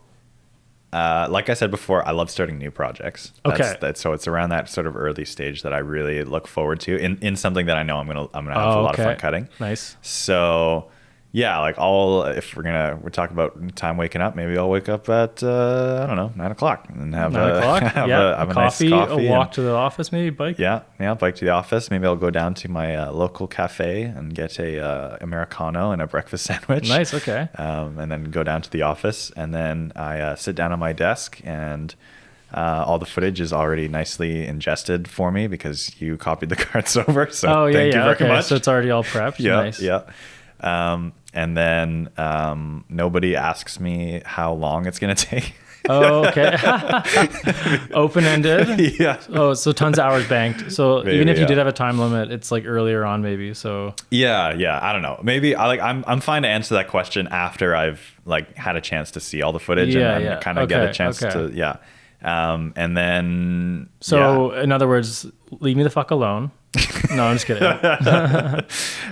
like I said before, I love starting new projects. Okay. So it's around that sort of early stage that I really look forward to in something that I know I'm gonna have a lot of fun cutting. Nice. So, yeah, like if we're talking about time waking up, maybe I'll wake up at I don't know, 9:00 and have 9:00. have Yeah. a coffee, nice coffee, a walk and- to the office, maybe bike. yeah, bike to the office. Maybe I'll go down to my local cafe and get a Americano and a breakfast sandwich. Nice. Okay. And then go down to the office, and then I sit down on my desk, and all the footage is already nicely ingested for me because you copied the cards over. So Oh yeah. thank you very Okay. much. So it's already all prepped. Yeah, Nice. yeah. And then nobody asks me how long it's gonna take. Oh, okay. Open-ended. Yeah. Oh, so tons of hours banked. So Maybe, even if you yeah. did have a time limit, it's like earlier on maybe. So Yeah. I don't know. Maybe I'm fine to answer that question after I've like had a chance to see all the footage and kind of get a chance to and then in other words, leave me the fuck alone. No, I'm just kidding.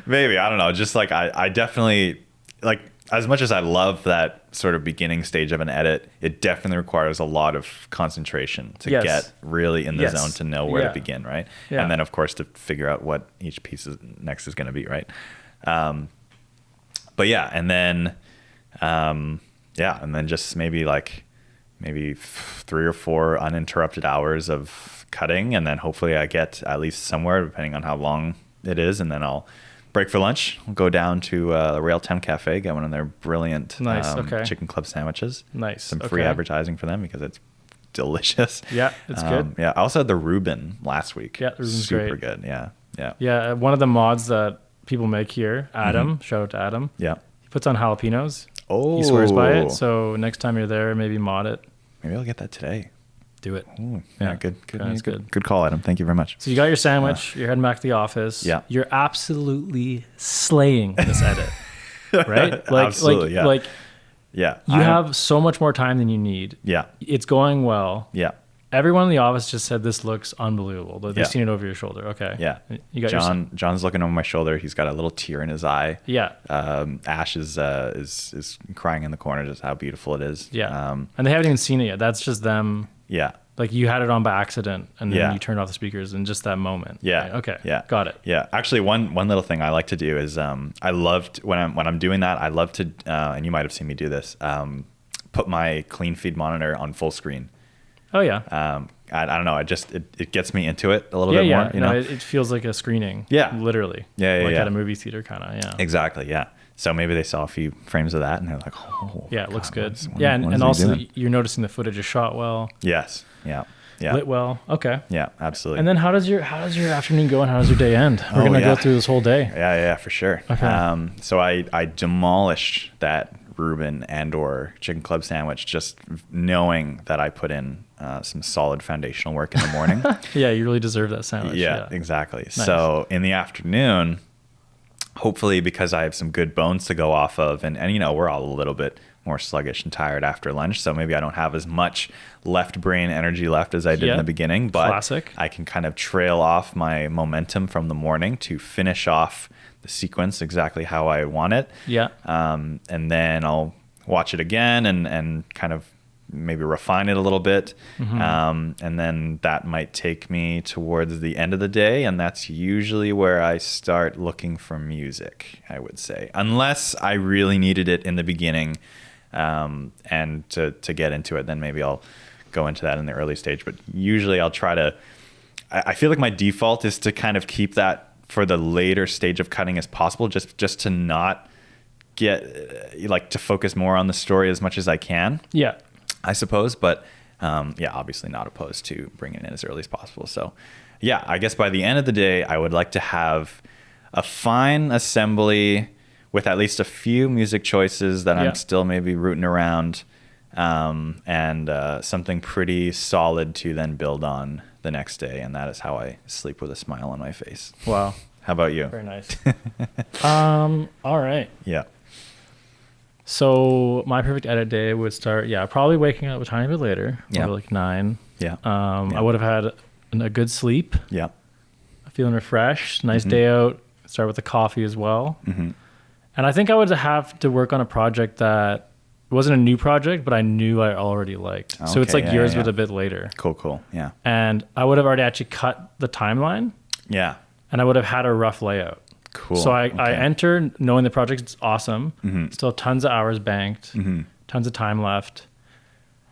maybe, I don't know. Just like I definitely like, as much as I love that sort of beginning stage of an edit, it definitely requires a lot of concentration to Yes. get really in the Yes. zone to know where Yeah. to begin, right? Yeah. And then of course to figure out what each piece next is going to be, right? But yeah, and then just maybe 3 or 4 uninterrupted hours of cutting, and then hopefully I get at least somewhere, depending on how long it is, and then I'll break for lunch. I'll go down to Railtown Cafe, get one of their brilliant chicken club sandwiches. Nice. Some free advertising for them because it's delicious. Yeah, it's good. Yeah, I also had the Reuben last week. Yeah, Reuben's super great. good. Yeah. Yeah, one of the mods that people make here, Adam, shout out to Adam. Yeah. He puts on jalapenos. Oh. He swears by it. So next time you're there, maybe mod it. Maybe I'll get that today. Do it. Ooh, Yeah, good. that's good. Good call, Adam. Thank you very much. So you got your sandwich. You're heading back to the office. Yeah. You're absolutely slaying this edit, right? Absolutely, yeah. You I'm- have so much more time than you need. Yeah. It's going well. Yeah. Everyone in the office just said this looks unbelievable. They've Yeah. seen it over your shoulder. Okay. Yeah. You got John's looking over my shoulder. He's got a little tear in his eye. Yeah. Ash is crying in the corner just how beautiful it is. Yeah. And they haven't even seen it yet. That's just them. Yeah. Like you had it on by accident and then Yeah. you turned off the speakers in just that moment. Yeah. Right? Okay. Yeah. Got it. Yeah. Actually, one little thing I like to do is I loved when I'm doing that. I love to and you might have seen me do this. Put my clean feed monitor on full screen. Oh yeah. I don't know. It gets me into it a little Yeah. bit Yeah. more. You know. It feels like a screening. Yeah. Literally. Yeah, Like yeah. at a movie theater kind of. Yeah. Exactly. Yeah. So maybe they saw a few frames of that and they're like, oh. Yeah. It looks God, good. what Yeah. is And he also doing? you're noticing the footage is shot well, Yes. Yeah. Yeah. lit well. Okay. Yeah. Absolutely. And then how does your afternoon go and how does your day end? We're Oh, gonna yeah. go through this whole day. Yeah, for sure. Okay. So I demolished that Reuben and/or chicken club sandwich, just knowing that I put in some solid foundational work in the morning. Yeah, you really deserve that sandwich. Yeah, exactly. So in the afternoon, hopefully because I have some good bones to go off of, and we're all a little bit more sluggish and tired after lunch, so maybe I don't have as much left brain energy left as I did in the beginning, but Classic. I can kind of trail off my momentum from the morning to finish off the sequence exactly how I want it. Yeah. And then I'll watch it again and kind of maybe refine it a little bit. And then that might take me towards the end of the day. And that's usually where I start looking for music, I would say, unless I really needed it in the beginning. And to get into it, then maybe I'll go into that in the early stage. But usually I'll try to, I feel like my default is to kind of keep that for the later stage of cutting as possible, just to not get to focus more on the story as much as I can. Yeah. I suppose, but obviously not opposed to bringing it in as early as possible. So yeah, I guess by the end of the day, I would like to have a fine assembly with at least a few music choices that I'm still maybe rooting around, and something pretty solid to then build on the next day. And that is how I sleep with a smile on my face. Wow. How about you? Very nice. All right. Yeah. So my perfect edit day would start, probably waking up a tiny bit later, Yeah. like 9. Yeah. I would have had a good sleep, Yeah. feeling refreshed, nice day out, start with the coffee as well. Mm-hmm. And I think I would have to work on a project that wasn't a new project, but I knew I already liked. So it's Okay, like yours, but a bit later. Cool. Yeah. And I would have already actually cut the timeline, Yeah. and and I would have had a rough layout. Cool. So I Okay. enter knowing the project's awesome. Mhm. Still tons of hours banked, tons of time left.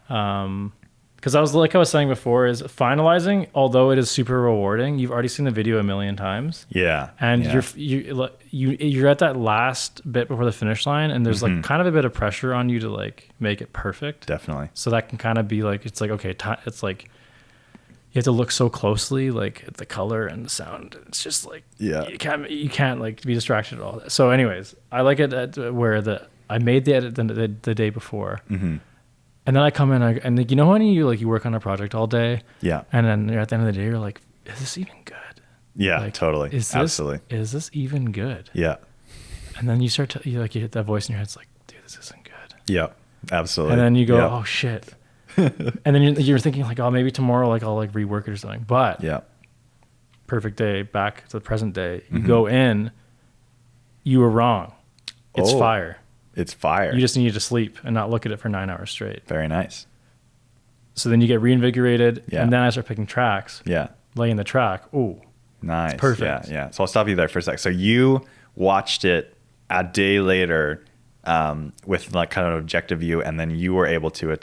Because I was saying before, is finalizing, although it is super rewarding, you've already seen the video a million times. Yeah. And yeah. you're at that last bit before the finish line, and there's like kind of a bit of pressure on you to like make it perfect. Definitely. So that can kind of be like, it's like, okay, it's like you have to look so closely, like at the color and the sound. It's just like, Yeah. you can't like be distracted at all. So anyways, I like it where I made the edit the day before. Mm-hmm. And then I come in and like, you know, when you work on a project all day, Yeah. and then at the end of the day, you're like, is this even good? Yeah. Like, Totally. Absolutely. Is this even good? Yeah. And then you start to, you hit that voice in your head. It's like, dude, this isn't good. Yeah. Absolutely. And then you go, yeah. oh shit. And then you're thinking like, oh, maybe tomorrow, like I'll like rework it or something. But Yeah. perfect day, back to the present day. You go in, you were wrong. It's Oh. fire. It's fire. You just need to sleep and not look at it for 9 hours straight. Very nice. So then you get reinvigorated, Yeah. and then I start picking tracks, Yeah. laying the track. Ooh, Nice. perfect. Yeah. So I'll stop you there for a sec. So you watched it a day later with like kind of an objective view, and then you were able to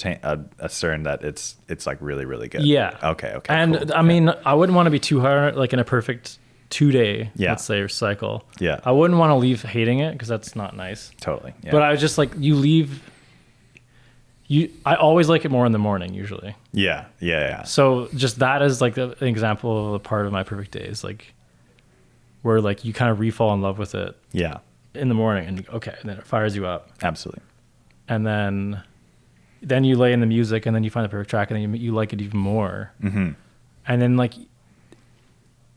discern that it's like really, really good. yeah. Okay. And cool. I mean, I wouldn't want to be too hard, like in a perfect 2-day, Yeah. let's say, cycle. Yeah. I wouldn't want to leave hating it because that's not nice. Totally. Yeah. But I was just like, I always like it more in the morning usually. Yeah. So just that is like an example of a part of my perfect days, like where like you kind of re-fall in love with it Yeah. in the morning, and okay, and then it fires you up, Absolutely. and then you lay in the music, and then you find the perfect track, and then you like it even more. Mm-hmm. And then like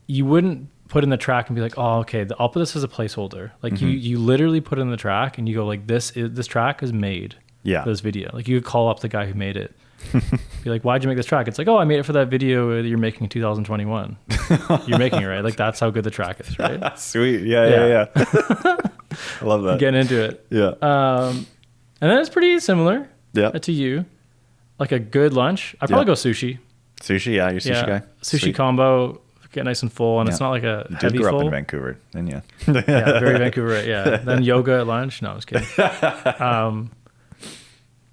you wouldn't put in the track and be like, oh, okay, I'll put this as a placeholder. Like you literally put in the track and you go like, this track is made Yeah. for this video. Like you could call up the guy who made it. Be like, why'd you make this track? It's like, oh, I made it for that video that you're making in 2021. You're making it, right? Like that's how good the track is, right? Sweet. Yeah. I love that. Getting into it. Yeah. And then it's pretty similar Yeah. to you. Like a good lunch. I'd probably Yeah. go sushi. Sushi. Yeah. You're a sushi guy. Sushi Sweet. combo. Get nice and full, and Yeah. it's not like a You did heavy grow full. up in Vancouver, didn't you? Yeah, very Vancouver. Yeah. Then yoga at lunch. No, I was kidding.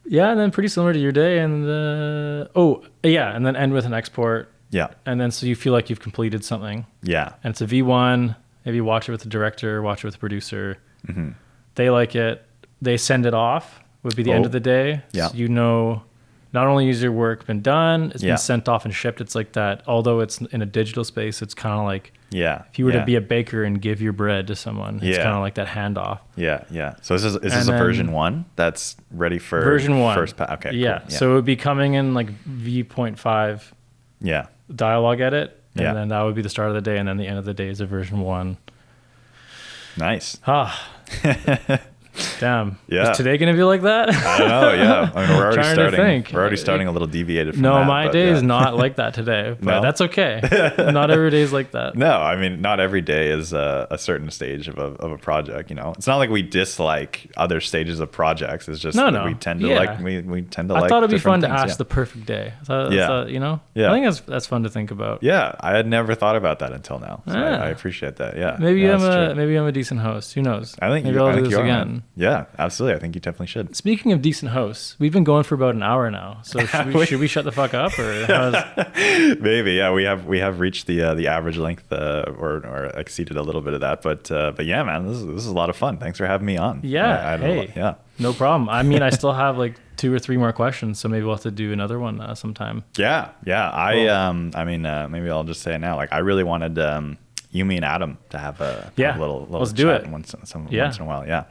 Yeah, and then pretty similar to your day, and and then end with an export, Yeah. and then so you feel like you've completed something, Yeah. and it's a V1. Maybe watch it with the director, watch it with the producer. Mm-hmm. They like it. They send it off. Would be the end Oh. of the day. Yeah. So you know, not only has your work been done, it's Yeah. been sent off and shipped. It's like that. Although it's in a digital space, it's kind of like Yeah. if you were yeah. to be a baker and give your bread to someone. It's Yeah. kind of like that handoff. Yeah. So is this And a then- version 1 that's ready for Version 1. first okay. Yeah. Cool. So it would be coming in like V.5 Yeah. dialogue edit. And Yeah. then that would be the start of the day. And then the end of the day is a version 1. Nice. Damn. Yeah. Is today going to be like that? I don't know. Yeah. I mean, we're already Trying to starting. think. We're already starting a little deviated from No, that, my but day yeah. is not like that today. But No? that's okay. Not every day is like that. No, I mean, not every day is a certain stage of a project. You know, it's not like we dislike other stages of projects. It's just that we tend to like we tend to I like. thought it'd be fun different to things, ask the perfect day. Yeah. You know? Yeah. I think that's fun to think about. Yeah, I had never thought about that until now. So Yeah. I appreciate that. Yeah, Maybe yeah, I'm that's true. a decent host. Who knows? I think maybe you, I'll I do think this you are, again. man. Yeah, absolutely. I think you definitely should. Speaking of decent hosts, we've been going for about an hour now. So should we shut the fuck up, or Maybe, yeah. We have reached the average length, or exceeded a little bit of that. But yeah, man, this is a lot of fun. Thanks for having me on. Yeah, I yeah. No problem. I mean, I still have like 2 or 3 more questions, so maybe we'll have to do another one sometime. Yeah. Cool. I mean, maybe I'll just say it now. Like, I really wanted you, me, and Adam to have a little let's do chat it. once in a while. Yeah,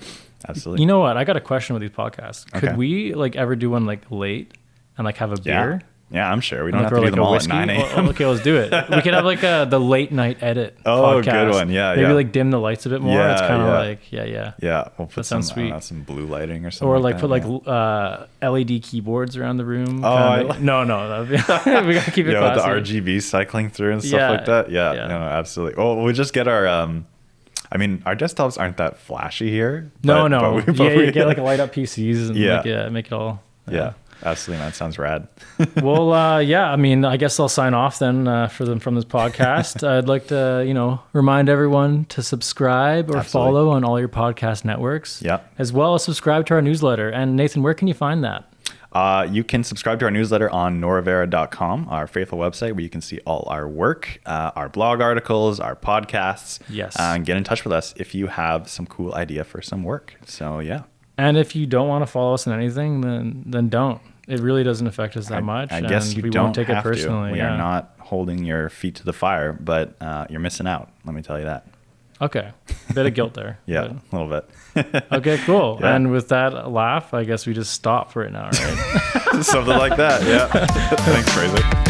absolutely. You know what? I got a question with these podcasts. Could Okay. we like ever do one like late and like have a beer Yeah, I'm sure. We don't have to do them all at 9 a.m. Well, okay, let's do it. We could have like the late night edit Oh, podcast. good one. Yeah, Maybe yeah. like dim the lights a bit more. Yeah, It's kind of yeah. like, yeah. Yeah, we'll put some, sounds sweet. some blue lighting or something. Or like that, put like yeah. LED keyboards around the room. Oh, no, that'd be, we gotta keep it yeah, with classy. the RGB cycling through and stuff Yeah, like that. Yeah, yeah. no, absolutely. Well, we just get our, I mean, our desktops aren't that flashy here. No. But You get like light up PCs and Yeah. make it all. Yeah, absolutely, man. Sounds rad. Well, yeah. I mean, I guess I'll sign off then from this podcast. I'd like to, remind everyone to subscribe or Absolutely. follow on all your podcast networks. Yeah. As well as subscribe to our newsletter. And Nathan, where can you find that? You can subscribe to our newsletter on noravera.com, our faithful website, where you can see all our work, our blog articles, our podcasts. Yes. And get in touch with us if you have some cool idea for some work. So, yeah. And if you don't want to follow us in anything, then don't. It really doesn't affect us that much. I guess and you we don't won't take have it personally. to. We are not holding your feet to the fire, but you're missing out. Let me tell you that. Okay. A bit of guilt there. Yeah, a little bit. Okay, cool. Yeah. And with that laugh, I guess we just stop for it now, right? Something like that. Yeah. Thanks, Fraser.